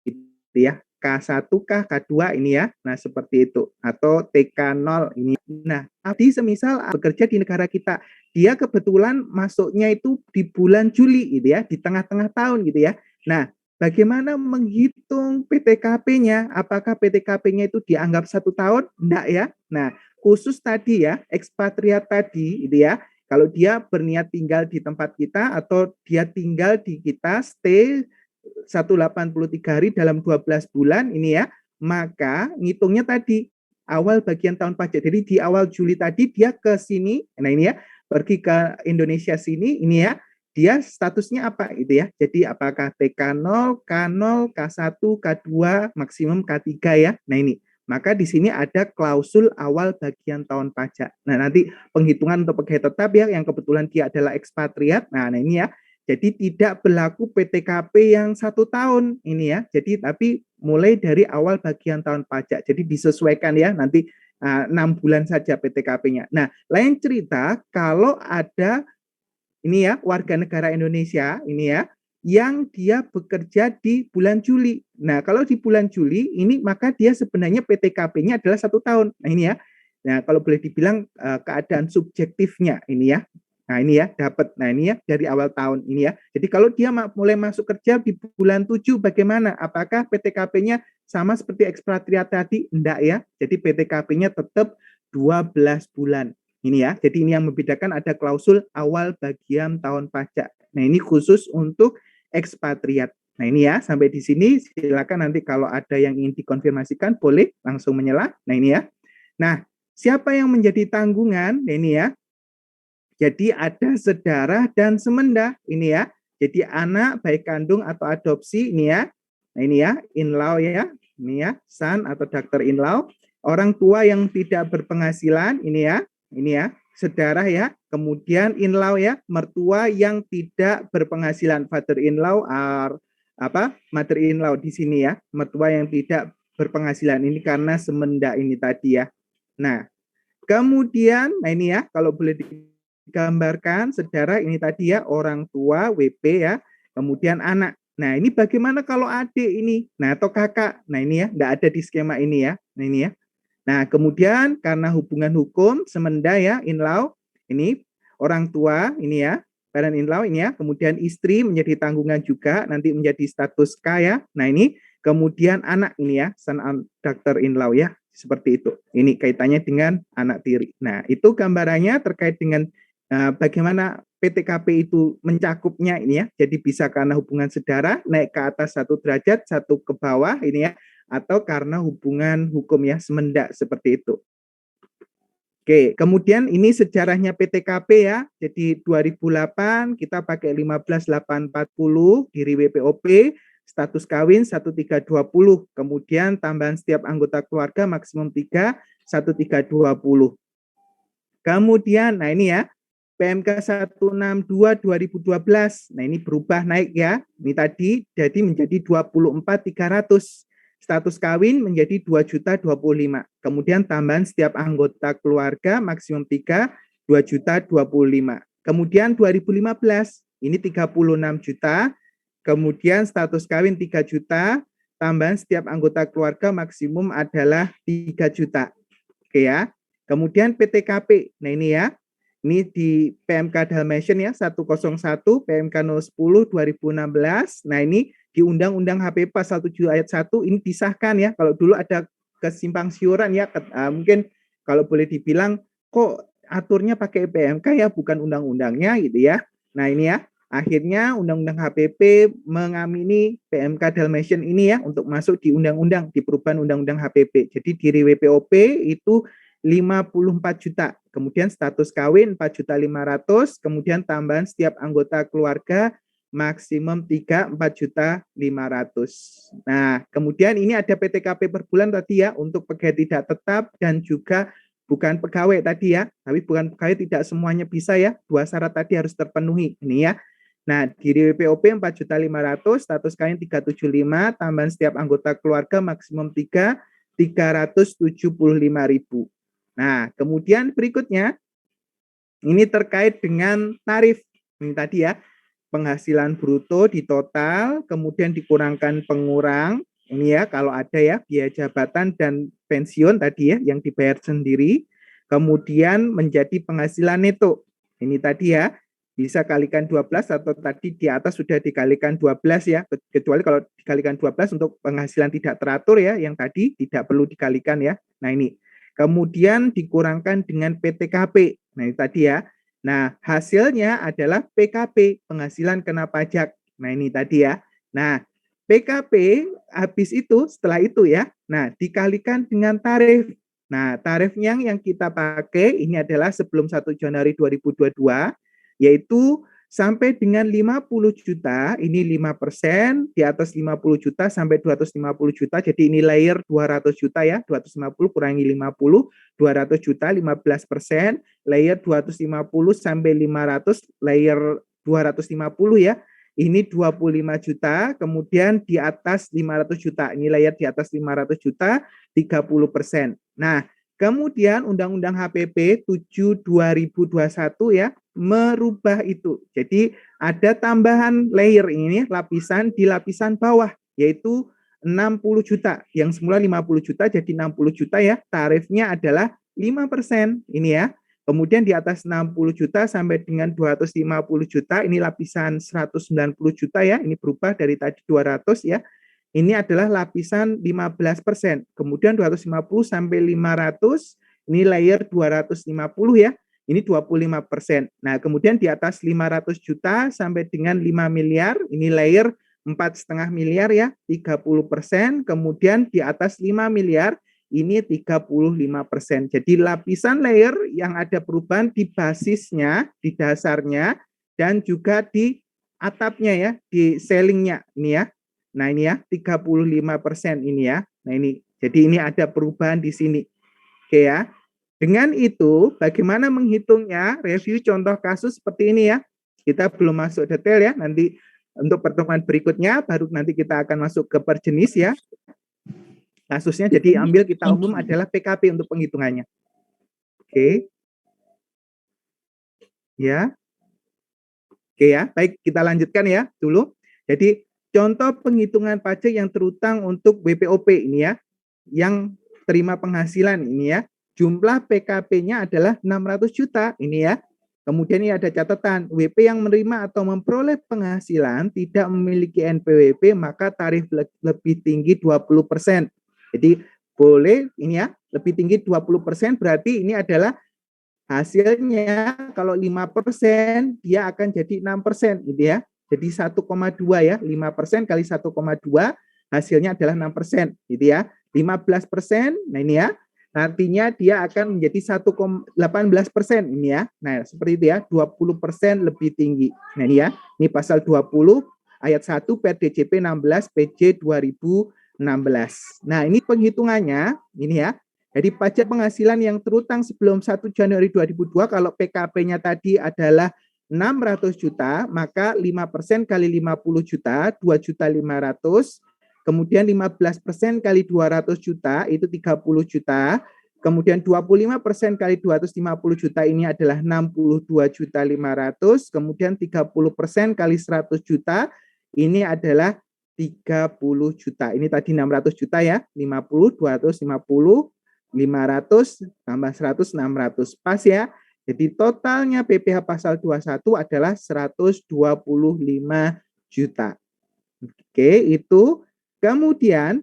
gitu ya. K1 kah, K2 ini ya. Nah, seperti itu. Atau TK0 ini. Nah, Abdi semisal bekerja di negara kita, dia kebetulan masuknya itu di bulan Juli gitu ya, di tengah-tengah tahun gitu ya. Nah, bagaimana menghitung PTKP-nya? Apakah PTKP-nya itu dianggap 1 tahun? Enggak ya. Nah, khusus tadi ya, ekspatriat tadi gitu ya, kalau dia berniat tinggal di tempat kita atau dia tinggal di kita, stay 183 hari dalam 12 bulan ini ya, maka ngitungnya tadi awal bagian tahun pajak. Jadi di awal Juli tadi dia ke sini, nah ini ya, pergi ke Indonesia sini, ini ya, dia statusnya apa itu ya. Jadi apakah TK0, K0, K1, K2, maksimum K3 ya. Nah ini, maka di sini ada klausul awal bagian tahun pajak. Nah nanti penghitungan untuk pegawai tetap ya, yang kebetulan dia adalah ekspatriat. Nah ini ya, jadi tidak berlaku PTKP yang 1 tahun ini ya. Jadi tapi mulai dari awal bagian tahun pajak. Jadi disesuaikan ya nanti 6 bulan saja PTKP-nya. Nah, lain cerita kalau ada ini ya warga negara Indonesia ini ya yang dia bekerja di bulan Juli. Nah, kalau di bulan Juli ini maka dia sebenarnya PTKP-nya adalah 1 tahun. Nah, ini ya. Nah, kalau boleh dibilang keadaan subjektifnya ini ya. Nah, ini ya dapat. Nah, ini ya dari awal tahun ini ya. Jadi kalau dia mulai masuk kerja di bulan 7 bagaimana? Apakah PTKP-nya sama seperti ekspatriat tadi? Enggak ya. Jadi PTKP-nya tetap 12 bulan. Ini ya. Jadi ini yang membedakan ada klausul awal bagian tahun pajak. Nah, ini khusus untuk ekspatriat. Nah, ini ya, sampai di sini silakan nanti kalau ada yang ingin dikonfirmasikan boleh langsung menyela. Nah, ini ya. Nah, siapa yang menjadi tanggungan? Nah, ini ya. Jadi ada saudara dan semenda ini ya. Jadi anak baik kandung atau adopsi ini ya. Nah, ini ya, in-law ya. Ini ya, son atau doctor in-law. Orang tua yang tidak berpenghasilan ini ya. Ini ya, saudara ya. Kemudian in-law ya, mertua yang tidak berpenghasilan, father in-law or mother in-law di sini ya. Mertua yang tidak berpenghasilan ini karena semenda ini tadi ya. Nah, kemudian nah ini ya, kalau boleh digambarkan saudara ini tadi ya, orang tua WP ya, kemudian anak. Nah, ini bagaimana kalau adik ini? Nah, atau kakak. Nah, ini ya, enggak ada di skema ini ya. Nah, ini ya. Nah, kemudian karena hubungan hukum semenda ya, in-law, ini orang tua ini ya, parent in-law ini ya, kemudian istri menjadi tanggungan juga, nanti menjadi status K ya. Nah, ini kemudian anak ini ya, son and daughter in-law ya, seperti itu. Ini kaitannya dengan anak tiri. Nah, itu gambarannya terkait dengan bagaimana PTKP itu mencakupnya ini ya. Jadi bisa karena hubungan saudara naik ke atas 1 derajat, 1 ke bawah ini ya, atau karena hubungan hukum ya semendak seperti itu. Oke, kemudian ini sejarahnya PTKP ya. Jadi 2008 kita pakai 15840 diri WPOP, status kawin 1320. Kemudian tambahan setiap anggota keluarga maksimum 3, 1320. Kemudian, nah ini ya, PMK 162 2012. Nah, ini berubah naik ya. Ini tadi jadi menjadi 24.300. Status kawin menjadi 2.025. Kemudian tambahan setiap anggota keluarga maksimum 3, 2.025. Kemudian 2015 ini 36 juta. Kemudian status kawin 3 juta, tambahan setiap anggota keluarga maksimum adalah 3 juta. Oke ya. Kemudian PTKP. Nah, ini ya. Ini di PMK Dalmatian ya, 101 PMK 010 2016. Nah, ini di Undang-Undang HP Pasal 7 ayat 1 ini disahkan ya. Kalau dulu ada kesimpang siuran ya, mungkin kalau boleh dibilang kok aturnya pakai PMK ya, bukan undang-undangnya gitu ya. Nah, ini ya. Akhirnya Undang-Undang HPP mengamini PMK Dalmatian ini ya untuk masuk di undang-undang, di perubahan Undang-Undang HPP. Jadi diri WPOP itu 54 juta. Kemudian status kawin 4.500.000, kemudian tambahan setiap anggota keluarga maksimum 3, 4.500.000. Nah, kemudian ini ada PTKP per bulan tadi ya untuk pegawai tidak tetap dan juga bukan pegawai tadi ya. Tapi bukan pegawai tidak semuanya bisa ya. 2 syarat tadi harus terpenuhi. Ini ya. Nah, di WPOP 4.500.000, status KAIN 375, tambahan setiap anggota keluarga maksimum 375.000. Nah, kemudian berikutnya ini terkait dengan tarif. Ini tadi ya, penghasilan bruto di total, kemudian dikurangkan pengurang. Ini ya, kalau ada ya, biaya jabatan dan pensiun tadi ya, yang dibayar sendiri. Kemudian menjadi penghasilan neto. Ini tadi ya, bisa kalikan 12 atau tadi di atas sudah dikalikan 12 ya, kecuali kalau dikalikan 12 untuk penghasilan tidak teratur ya, yang tadi tidak perlu dikalikan ya. Nah ini, kemudian dikurangkan dengan PTKP. Nah ini tadi ya. Nah hasilnya adalah PKP, penghasilan kena pajak. Nah ini tadi ya. Nah PKP habis itu setelah itu ya, nah dikalikan dengan tarif. Nah tarifnya yang kita pakai ini adalah sebelum 1 Januari 2022, yaitu sampai dengan 50 juta, ini 5%, di atas 50 juta sampai 250 juta, jadi ini layer 200 juta ya, 250 kurangi 50, 200 juta, 15%, layer 250 sampai 500, layer 250 ya, ini 25 juta, kemudian di atas 500 juta, ini layer di atas 500 juta, 30%. Nah, kemudian Undang-Undang HPP 7 2021 ya, merubah itu. Jadi ada tambahan layer ini, lapisan di lapisan bawah, yaitu 60 juta. Yang semula 50 juta jadi 60 juta ya. Tarifnya adalah 5%. Ini ya. Kemudian di atas 60 juta sampai dengan 250 juta, ini lapisan 190 juta ya. Ini berubah dari tadi 200 ya. Ini adalah lapisan 15%. Kemudian 250 sampai 500, ini layer 250 ya. Ini 25%. Nah, kemudian di atas 500 juta sampai dengan 5 miliar, ini layer 4,5 miliar ya, 30%. Kemudian di atas 5 miliar, ini 35%. Jadi lapisan layer yang ada perubahan di basisnya, di dasarnya, dan juga di atapnya ya, di ceilingnya ini ya. Nah ini ya, 35% ini ya. Nah ini, jadi ini ada perubahan di sini. Oke ya. Dengan itu, bagaimana menghitungnya? Review contoh kasus seperti ini ya. Kita belum masuk detail ya. Nanti untuk pertemuan berikutnya, baru nanti kita akan masuk ke per jenis ya. Kasusnya, jadi ambil kita umum adalah PKP untuk penghitungannya. Oke. Ya. Oke ya, baik kita lanjutkan ya dulu. Jadi contoh penghitungan pajak yang terutang untuk WPOP ini ya, yang terima penghasilan ini ya. Jumlah PKP-nya adalah 600 juta ini ya. Kemudian ini ada catatan, WP yang menerima atau memperoleh penghasilan tidak memiliki NPWP, maka tarif lebih tinggi 20%. Jadi boleh ini ya, lebih tinggi 20%, berarti ini adalah hasilnya kalau 5% dia akan jadi 6% gitu ya. Jadi 1,2 ya, 5% kali 1,2 hasilnya adalah 6% gitu ya. 15%, nah ini ya, nantinya dia akan menjadi 1,18% ini ya. Nah, seperti itu ya, 20% lebih tinggi. Nah, ini ya. Ini pasal 20 ayat 1 PRDJP 16 PJ 2016. Nah, ini penghitungannya ini ya. Jadi pajak penghasilan yang terutang sebelum 1 Januari 2002 kalau PKP-nya tadi adalah 600 juta, maka 5% kali 50 juta, 2.500.000. Kemudian 15% kali 200 juta, itu 30 juta. Kemudian 25% kali 250 juta ini adalah 62.500.000. Kemudian 30% kali 100 juta, ini adalah 30 juta. Ini tadi 600 juta ya, 50, 250, 500, tambah 100, 600. Pas ya. Jadi totalnya PPh pasal 21 adalah 125 juta. Oke, itu. Kemudian,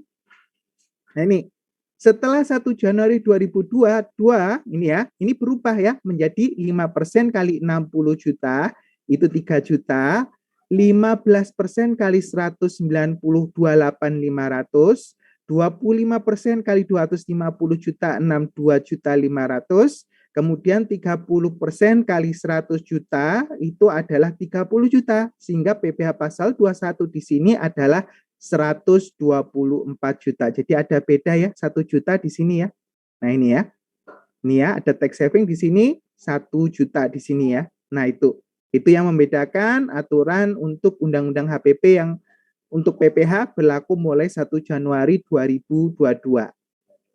nah ini, setelah 1 Januari 2022, ini ya, ini berubah ya, menjadi 5% kali 60 juta, itu 3 juta, 15% kali 192.800, 25% kali 250 juta, 62.500, kemudian 30% kali 100 juta, itu adalah 30 juta, sehingga PPh pasal 21 di sini adalah 124 juta. Jadi ada beda ya, 1 juta di sini ya. Nah ini ya. Ini ya, ada tax saving di sini, 1 juta di sini ya. Nah itu. Itu yang membedakan aturan untuk Undang-Undang HPP yang untuk PPh berlaku mulai 1 Januari 2022.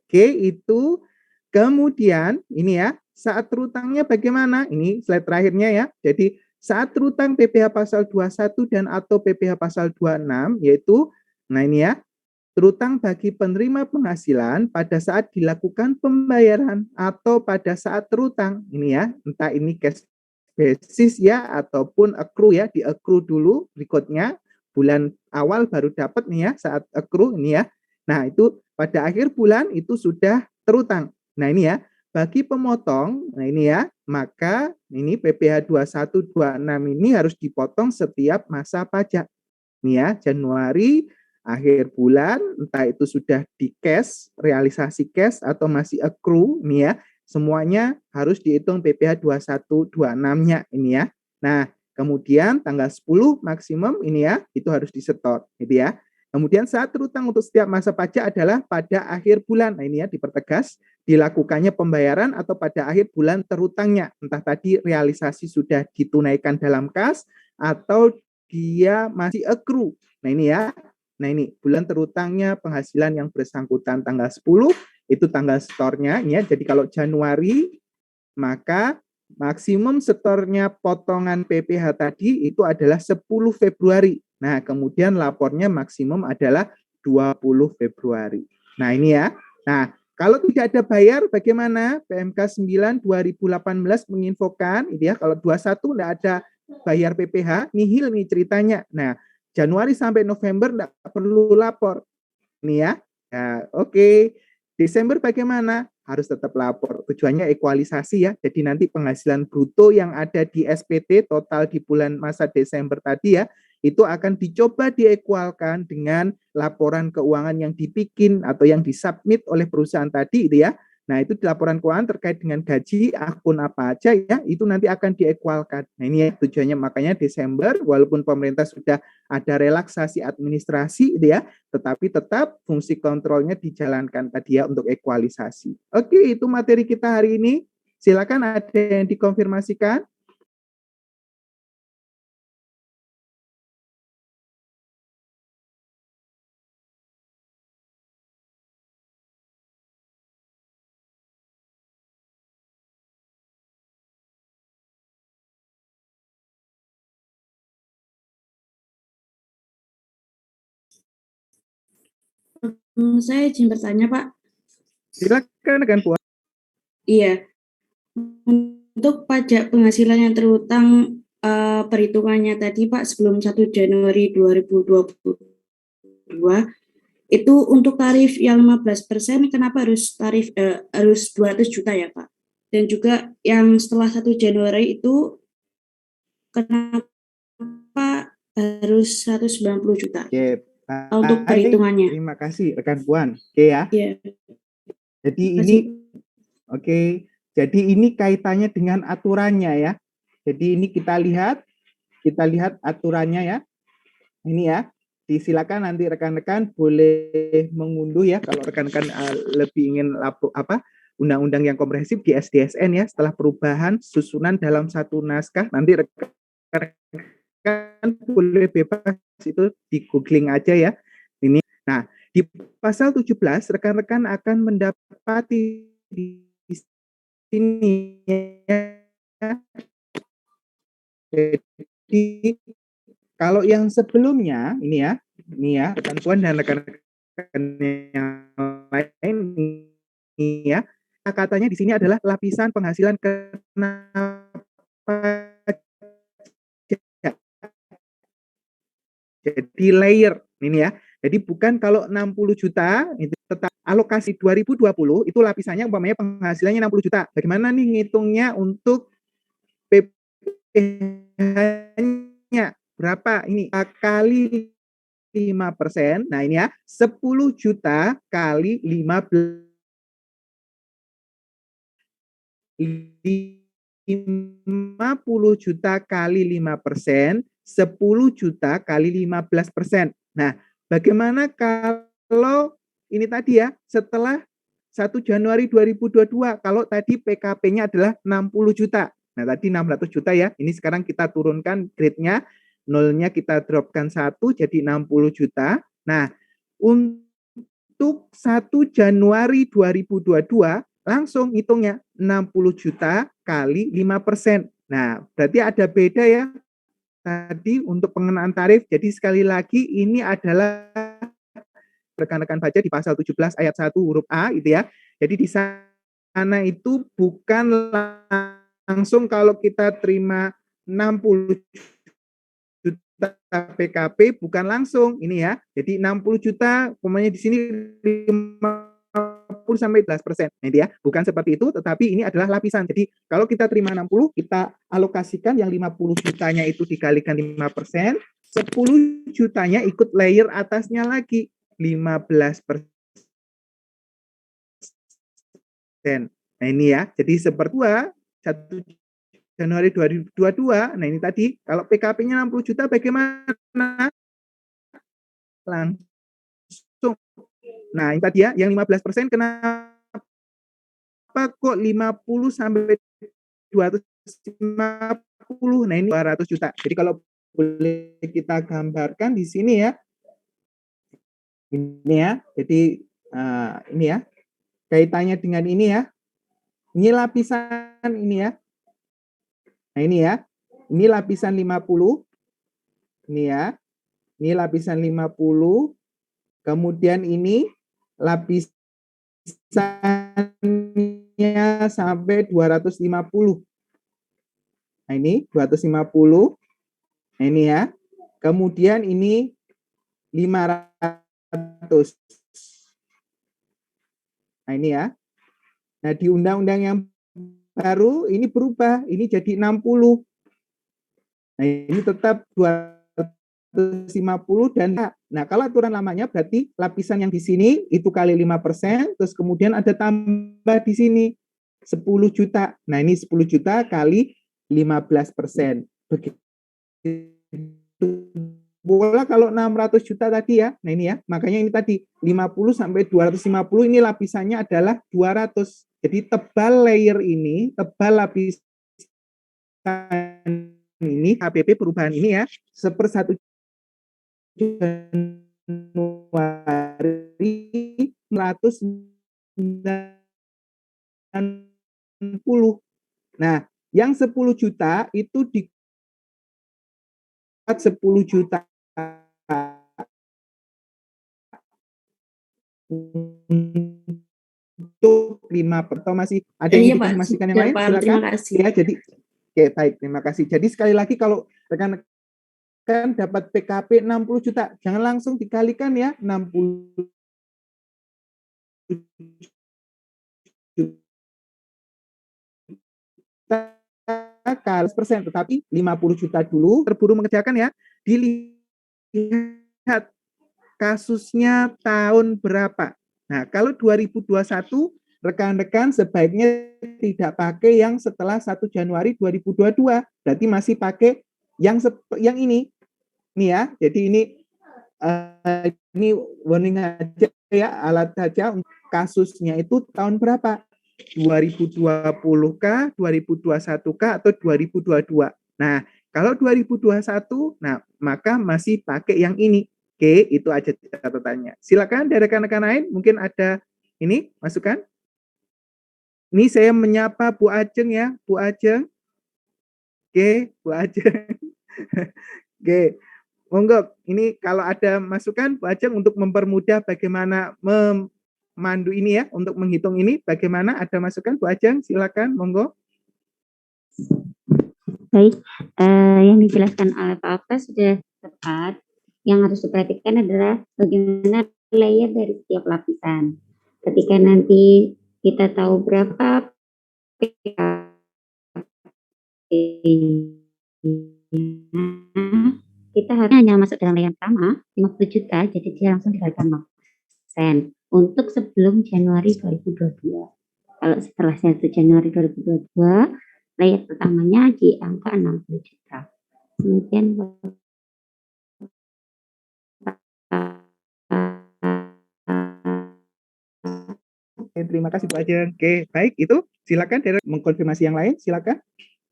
Oke, itu. Kemudian ini ya, saat terutangnya bagaimana? Ini slide terakhirnya ya. Jadi saat terutang PPh pasal 21 dan atau PPh pasal 26 yaitu, nah ini ya, terutang bagi penerima penghasilan pada saat dilakukan pembayaran atau pada saat terutang. Ini ya, entah ini cash basis ya ataupun accrue ya, di accrue dulu berikutnya bulan awal baru dapat nih ya saat accrue ini ya. Nah, itu pada akhir bulan itu sudah terutang. Nah, ini ya, bagi pemotong, nah ini ya, maka ini PPh 2126 ini harus dipotong setiap masa pajak. Nih ya, Januari akhir bulan, entah itu sudah di cash, realisasi cash atau masih accrue, nih ya, semuanya harus dihitung PPh 2126-nya ini ya. Nah, kemudian tanggal 10 maksimum ini ya, itu harus disetor, gitu ya. Kemudian saat terutang untuk setiap masa pajak adalah pada akhir bulan. Nah, ini ya dipertegas, dilakukannya pembayaran atau pada akhir bulan terutangnya. Entah tadi realisasi sudah ditunaikan dalam kas atau dia masih accrue. Nah, ini ya. Nah, ini bulan terutangnya penghasilan yang bersangkutan tanggal 10 itu tanggal setornya ya. Jadi kalau Januari maka maksimum setornya potongan PPh tadi itu adalah 10 Februari. Nah, kemudian lapornya maksimum adalah 20 Februari. Nah, ini ya. Nah, kalau tidak ada bayar bagaimana? PMK 9 2018 menginfokan itu ya, kalau 21 tidak ada bayar PPh, nihil nih ceritanya. Nah, Januari sampai November tidak perlu lapor. Nih ya. Nah, oke. Desember bagaimana? Harus tetap lapor. Tujuannya ekualisasi ya. Jadi nanti penghasilan bruto yang ada di SPT total di bulan masa Desember tadi ya, itu akan dicoba diekualkan dengan laporan keuangan yang dibikin atau yang disubmit oleh perusahaan tadi itu ya. Nah, itu di laporan keuangan terkait dengan gaji, akun apa aja ya, itu nanti akan diekualkan. Nah, ini ya tujuannya, makanya Desember walaupun pemerintah sudah ada relaksasi administrasi gitu ya, tetapi tetap fungsi kontrolnya dijalankan tadi ya untuk ekualisasi. Oke, itu materi kita hari ini. Silakan ada yang dikonfirmasikan. Saya izin bertanya, Pak. Silakan rekan Puan. Iya, untuk pajak penghasilan yang terutang perhitungannya tadi, Pak, sebelum 1 Januari 2022, itu untuk tarif yang 15%, kenapa harus harus 200 juta ya, Pak? Dan juga yang setelah 1 Januari itu, kenapa harus 190 juta? Oke, Untuk baik. perhitungannya. Terima kasih rekan Puan. Oke ya. Iya. Jadi ini oke. Jadi ini kaitannya dengan aturannya ya. Jadi ini kita lihat aturannya ya. Ini ya. Disilakan nanti rekan-rekan boleh mengunduh ya kalau rekan-rekan lebih ingin undang-undang yang komprehensif di SDSN ya, setelah perubahan susunan dalam satu naskah, nanti rekan-rekan boleh bebas itu di googling aja ya. Ini. Nah, di pasal 17 rekan-rekan akan mendapati di sini ya. Jadi kalau yang sebelumnya ini ya rekan Puan dan rekan-rekan yang lain ini ya, katanya di sini adalah lapisan penghasilan kena pajak. Jadi layer ini ya. Jadi bukan kalau 60 juta itu tetap alokasi 2020 itu lapisannya umpamanya penghasilannya 60 juta. Bagaimana nih ngitungnya untuk PPh-nya berapa ini? Kali 5%. Nah, ini ya, 10 juta kali 15 50 juta kali 5%, 10 juta kali 15%. Nah, bagaimana kalau ini tadi ya, setelah 1 Januari 2022, kalau tadi PKP-nya adalah 60 juta. Nah, tadi 600 juta ya. Ini sekarang kita turunkan grade-nya, nolnya kita dropkan 1 jadi 60 juta. Nah, untuk 1 Januari 2022 langsung hitungnya 60 juta kali 5%. Nah, berarti ada beda ya tadi untuk pengenaan tarif. Jadi sekali lagi ini adalah rekan-rekan baca di pasal 17 ayat 1 huruf A itu ya. Jadi di sana itu bukan langsung kalau kita terima 60 juta PKP bukan langsung ini ya. Jadi 60 juta umpamanya di sini 50 sampai 11%. Nah, ya, bukan seperti itu, tetapi ini adalah lapisan. Jadi kalau kita terima 60, kita alokasikan yang 50 jutanya itu dikalikan 5%, 10 jutanya ikut layer atasnya lagi 15%. Nah, ini ya. Jadi sepertua 1 Januari 2022. Nah, ini tadi kalau PKP-nya 60 juta bagaimana? Langsung. Nah, ini tadi ya, yang 15% kenapa kok 50 sampai 250? Nah, ini 200 juta. Jadi kalau boleh kita gambarkan di sini ya. Ini ya. Jadi ini ya. Kaitannya dengan ini ya. Ini lapisan ini ya. Nah, ini ya. Ini lapisan 50. Ini ya. Ini lapisan 50. Kemudian ini lapisannya sampai 250. Nah, ini 250. Nah, ini ya. Kemudian ini 500. Nah, ini ya. Nah, di undang-undang yang baru ini berubah. Ini jadi 60. Nah, ini tetap 250 dan nah kalau aturan lamanya berarti lapisan yang di sini itu kali 5%, terus kemudian ada tambah di sini 10 juta. Nah, ini 10 juta kali 15%. Begitu bola kalau 600 juta tadi ya. Nah, ini ya. Makanya ini tadi 50 sampai 250 ini lapisannya adalah 200. Jadi tebal layer ini, tebal lapisan ini HPP perubahan ini ya, 1/1 Januari 190. Nah, yang 10 juta itu di 10 juta untuk 5 atau masih ada yang Iya Pak, diinformasikan yang sudah lain? paham. Silakan. Terima kasih. Ya, jadi oke, baik, terima kasih. Jadi sekali lagi kalau rekan-rekan dapat PKP 60 juta, jangan langsung dikalikan ya 60 juta kali persen, tetapi 50 juta dulu terburu mengerjakan ya. Dilihat kasusnya tahun berapa. Nah, kalau 2021 rekan-rekan sebaiknya tidak pakai yang setelah 1 Januari 2022, berarti masih pakai yang ini. Nih ya. Jadi ini warning aja ya, alat saja kasusnya itu tahun berapa? 2020 kah, 2021 kah, atau 2022. Nah, kalau 2021, nah maka masih pakai yang ini. Oke, itu aja catatannya. Silakan dari rekan-rekan lain, mungkin ada ini masukan. Ini saya menyapa Bu Ajeng ya, Bu Ajeng. Oke, Bu Ajeng. Oke, monggo. Ini kalau ada masukan Bu Ajeng untuk mempermudah bagaimana memandu ini ya, untuk menghitung ini, bagaimana ada masukan Bu Ajeng? Silakan, monggo. Baik, yang dijelaskan oleh Pak Okta sudah tepat. Yang harus diperhatikan adalah bagaimana layer dari setiap lapisan. Ketika nanti kita tahu berapa kita hanya masuk dalam layer pertama 50 juta, jadi dia langsung dikalikan 5%. Untuk sebelum Januari 2022. Kalau setelah 1 Januari 2022, layer pertamanya di angka 60 juta. Kemudian Oke, terima kasih Bu Ajeng. Oke, baik, itu silakan dari mengkonfirmasi yang lain, silakan.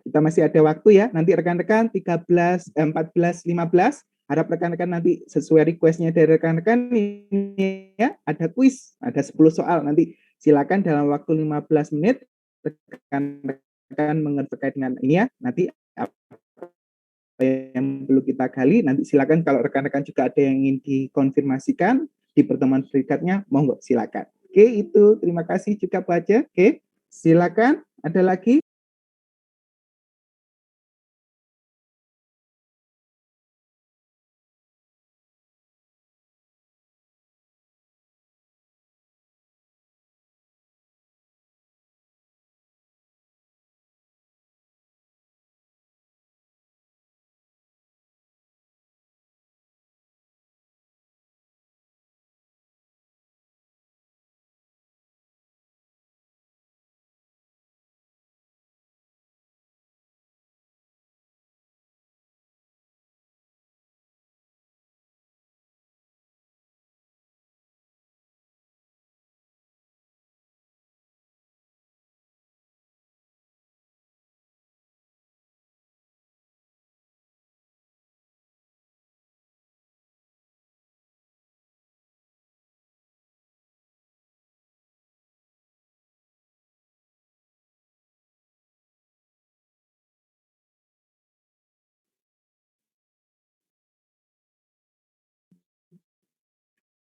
Kita masih ada waktu ya. Nanti rekan-rekan 14, 14, 15. Harap rekan-rekan nanti sesuai request-nya dari rekan-rekan ini ya. Ada kuis, ada 10 soal. Nanti silakan dalam waktu 15 menit rekan-rekan mengerjakan dengan ini ya. Nanti apa yang perlu kita gali, nanti silakan kalau rekan-rekan juga ada yang ingin dikonfirmasikan di pertemuan berikutnya, monggo silakan. Oke, itu terima kasih juga Bu Aja. Oke, silakan. Ada lagi?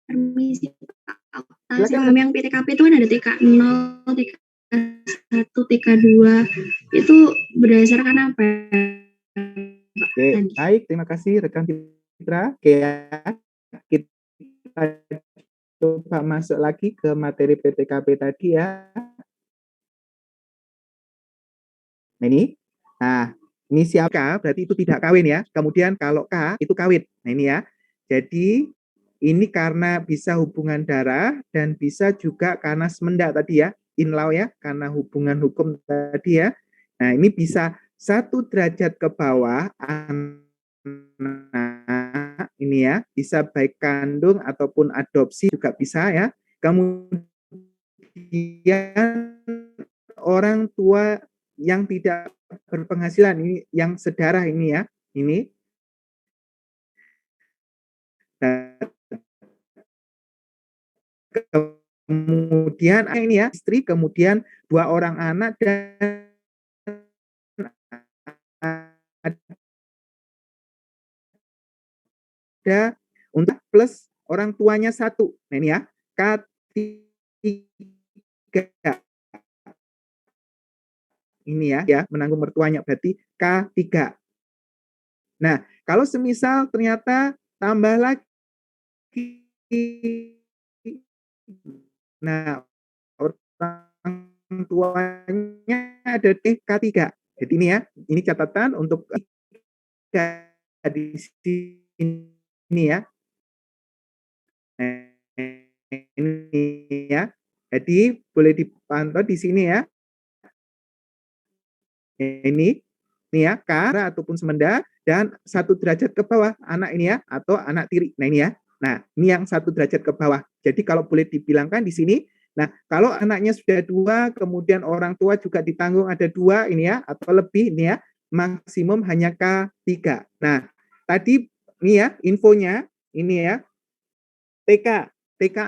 Permisi Pak. Silakan. Sebelum yang PTKP itu kan ada TK0, TK1, TK2. Itu berdasarkan apa? Oke, baik. Terima kasih rekan Fitra. Oke ya. Kita coba masuk lagi ke materi PTKP tadi ya. Nah ini siapa? Berarti itu tidak kawin ya. Kemudian kalau K itu kawin. Nah ini ya. Jadi ini karena bisa hubungan darah dan bisa juga karena semenda tadi ya. In-law ya, karena hubungan hukum tadi ya. Nah ini bisa 1 derajat ke bawah anak ini ya. Bisa baik kandung ataupun adopsi juga bisa ya. Kemudian orang tua yang tidak berpenghasilan ini yang sedarah ini ya, ini kemudian ini ya istri, kemudian 2 orang anak dan ada untuk plus orang tuanya 1. Nah ini ya K3 ini ya menanggung mertuanya berarti K3. Nah, kalau semisal ternyata tambah lagi, nah orang tuanya ada di K3. Jadi ini ya, ini catatan untuk di sini ya. Nah, ini ya. Jadi boleh dipantau di sini ya. Ini ya K ataupun semenda dan 1 derajat ke bawah anak ini ya atau anak tiri. Nah ini ya. Nah ini yang 1 derajat ke bawah. Jadi kalau boleh dibilangkan di sini, nah kalau anaknya sudah 2, kemudian orang tua juga ditanggung ada 2 ini ya atau lebih ini ya, maksimum hanya K3. Nah tadi ini ya infonya ini ya TK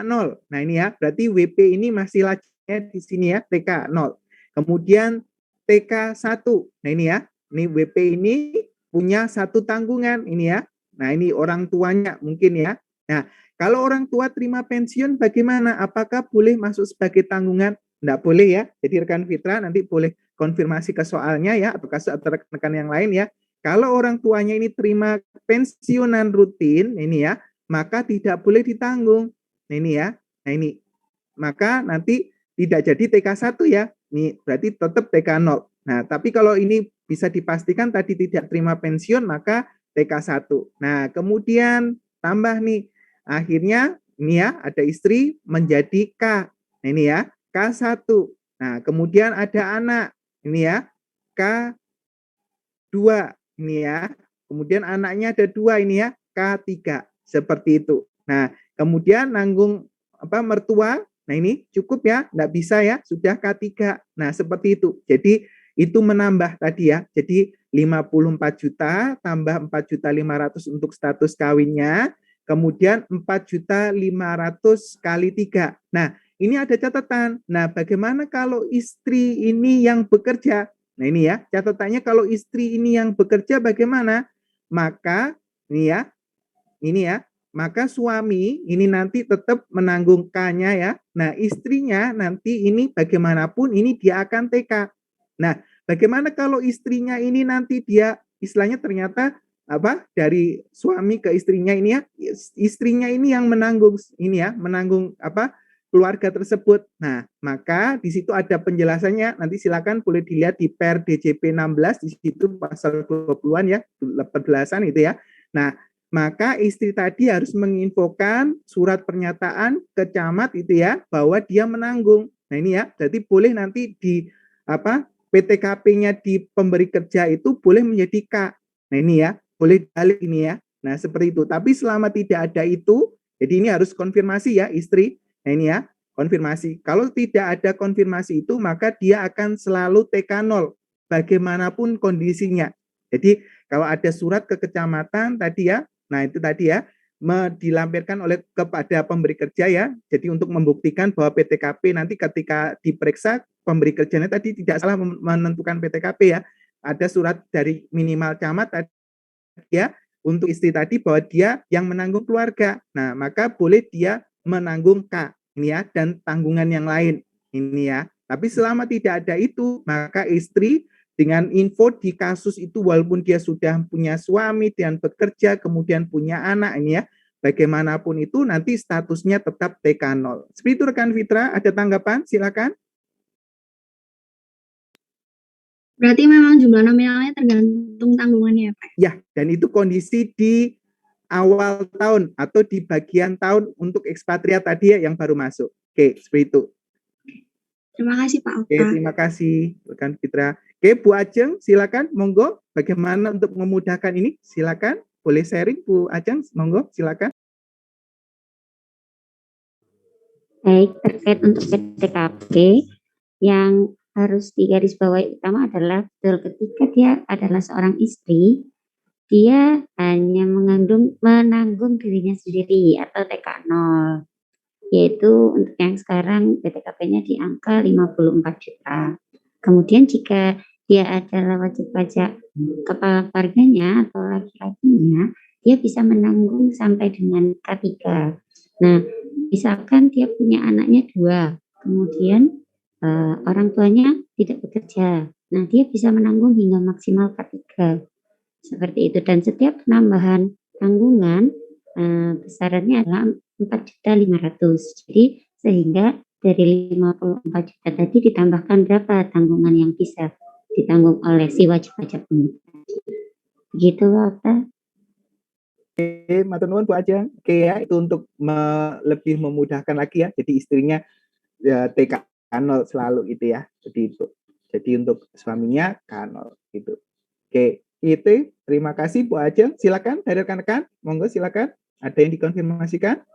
0. Nah ini ya berarti WP ini masih lajinya di sini ya TK 0. Kemudian TK1. Nah ini ya, ini WP ini punya 1 tanggungan ini ya. Nah ini orang tuanya mungkin ya. Nah kalau orang tua terima pensiun bagaimana? Apakah boleh masuk sebagai tanggungan? Enggak boleh ya. Jadi rekan Fitra nanti boleh konfirmasi ke soalnya ya atau ke rekan yang lain ya. Kalau orang tuanya ini terima pensiunan rutin ini ya, maka tidak boleh ditanggung. Nah ini ya. Nah ini. Maka nanti tidak jadi TK1 ya. Ini berarti tetap TK0. Nah, tapi kalau ini bisa dipastikan tadi tidak terima pensiun, maka TK1. Nah, kemudian tambah nih. Akhirnya ini ya, ada istri menjadi K. Nah, ini ya, K1. Nah, kemudian ada anak. Ini ya, K2. Ini ya. Kemudian anaknya ada 2 ini ya, K3. Seperti itu. Nah, kemudian nanggung mertua. Nah ini cukup ya, enggak bisa ya, sudah K3. Nah seperti itu. Jadi itu menambah tadi ya. Jadi 54 juta tambah 4.500.000 untuk status kawinnya, kemudian 4.500.000 kali 3. Nah, ini ada catatan. Nah, bagaimana kalau istri ini yang bekerja? Nah, ini ya, catatannya kalau istri ini yang bekerja bagaimana? Maka ini ya, maka suami ini nanti tetap menanggung K-nya ya. Nah, istrinya nanti ini bagaimanapun ini dia akan TK. Nah, bagaimana kalau istrinya ini nanti dia istilahnya ternyata dari suami ke istrinya ini ya, istrinya ini yang menanggung ini ya, menanggung keluarga tersebut. Nah, maka di situ ada penjelasannya. Nanti silakan boleh dilihat di Per DJP 16 di situ pasal 20-an ya, penjelasan itu ya. Nah, maka istri tadi harus menginfokan surat pernyataan ke camat itu ya, bahwa dia menanggung. Nah, ini ya, jadi boleh nanti di PTKP-nya di pemberi kerja itu boleh menjadi K. Nah, ini ya, boleh balik ini ya. Nah, seperti itu. Tapi selama tidak ada itu, jadi ini harus konfirmasi ya istri. Nah, ini ya, konfirmasi. Kalau tidak ada konfirmasi itu, maka dia akan selalu TK0 bagaimanapun kondisinya. Jadi kalau ada surat ke kecamatan tadi ya, nah itu tadi ya, dilampirkan kepada pemberi kerja ya. Jadi untuk membuktikan bahwa PTKP nanti ketika diperiksa pemberi kerjanya tadi tidak salah menentukan PTKP ya. Ada surat dari minimal camat tadi ya untuk istri tadi bahwa dia yang menanggung keluarga. Nah, maka boleh dia menanggung K ini ya dan tanggungan yang lain ini ya. Tapi selama tidak ada itu, maka istri dengan info di kasus itu walaupun dia sudah punya suami dan bekerja kemudian punya anak ini ya, bagaimanapun itu nanti statusnya tetap TK0. Seperti itu rekan Fitra, ada tanggapan? Silakan. Berarti memang jumlah nominalnya tergantung tanggungannya ya Pak? Ya, dan itu kondisi di awal tahun atau di bagian tahun untuk ekspatriat tadi ya yang baru masuk. Oke, seperti itu. Terima kasih Pak Okta. Oke, terima kasih rekan Fitra. Oke, Bu Ajeng, silakan, monggo. Bagaimana untuk memudahkan ini? Silakan, boleh sharing Bu Ajeng, monggo, silakan. Baik, terkait untuk PTKP yang harus digarisbawahi utama adalah betul ketika dia adalah seorang istri, dia hanya menanggung dirinya sendiri atau TK0, yaitu untuk yang sekarang PTKP-nya di angka 54 juta. Kemudian jika dia adalah wajib pajak kepala keluarganya atau laki-lakinya, dia bisa menanggung sampai dengan K3. Nah, misalkan dia punya anaknya 2, kemudian orang tuanya tidak bekerja. Nah, dia bisa menanggung hingga maksimal K3. Seperti itu. Dan setiap penambahan tanggungan besarannya adalah 4.500.000. Jadi sehingga dari 54 juta tadi ditambahkan berapa tanggungan yang bisa ditanggung oleh si wajib pajak ini. Begitu, Pak. Oke, matur nuwun Bu Ajeng. Oke ya, itu untuk lebih memudahkan lagi ya. Jadi istrinya ya, TK0 selalu itu ya. Jadi itu. Jadi untuk suaminya K0 gitu. Oke, itu terima kasih Bu Ajeng. Silakan dari rekan-rekan. Monggo silakan. Ada yang dikonfirmasikan?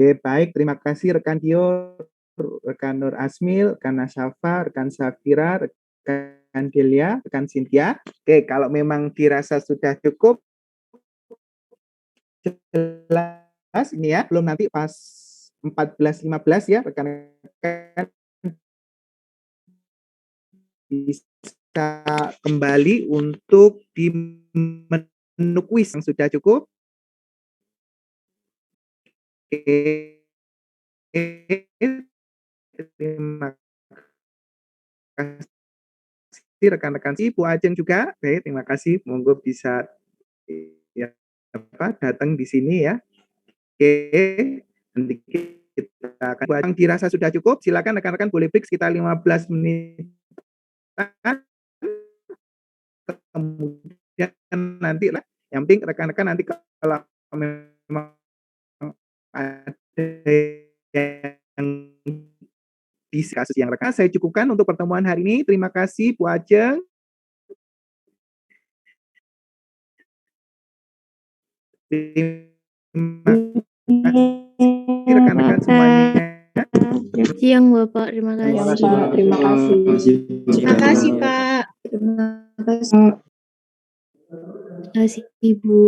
Oke, baik. Terima kasih rekan Dio, rekan Nur Asmil, rekan Nasyafa, rekan Safira, rekan Delia, rekan Cynthia. Oke, kalau memang dirasa sudah cukup jelas ini ya, belum nanti pas 14.15 ya rekan-rekan bisa kembali untuk di menu kuis yang sudah cukup. Oke. Terima kasih rekan-rekan Bu Ajeng juga. Oke, terima kasih. Monggo bisa ya datang di sini ya. Oke, nanti kita akan yang dirasa sudah cukup. Silakan rekan-rekan boleh break sekitar 15 menit. Kemudian nanti lah, yang penting rekan-rekan nanti kalau memang ada yang di kasus yang rekan, saya cukupkan untuk pertemuan hari ini. Terima kasih Bu Ajeng. Terima kasih rekan-rekan semuanya. Siang Bapak, terima kasih. Terima kasih. Terima kasih, Pak. Terima kasih. Terima kasih Ibu.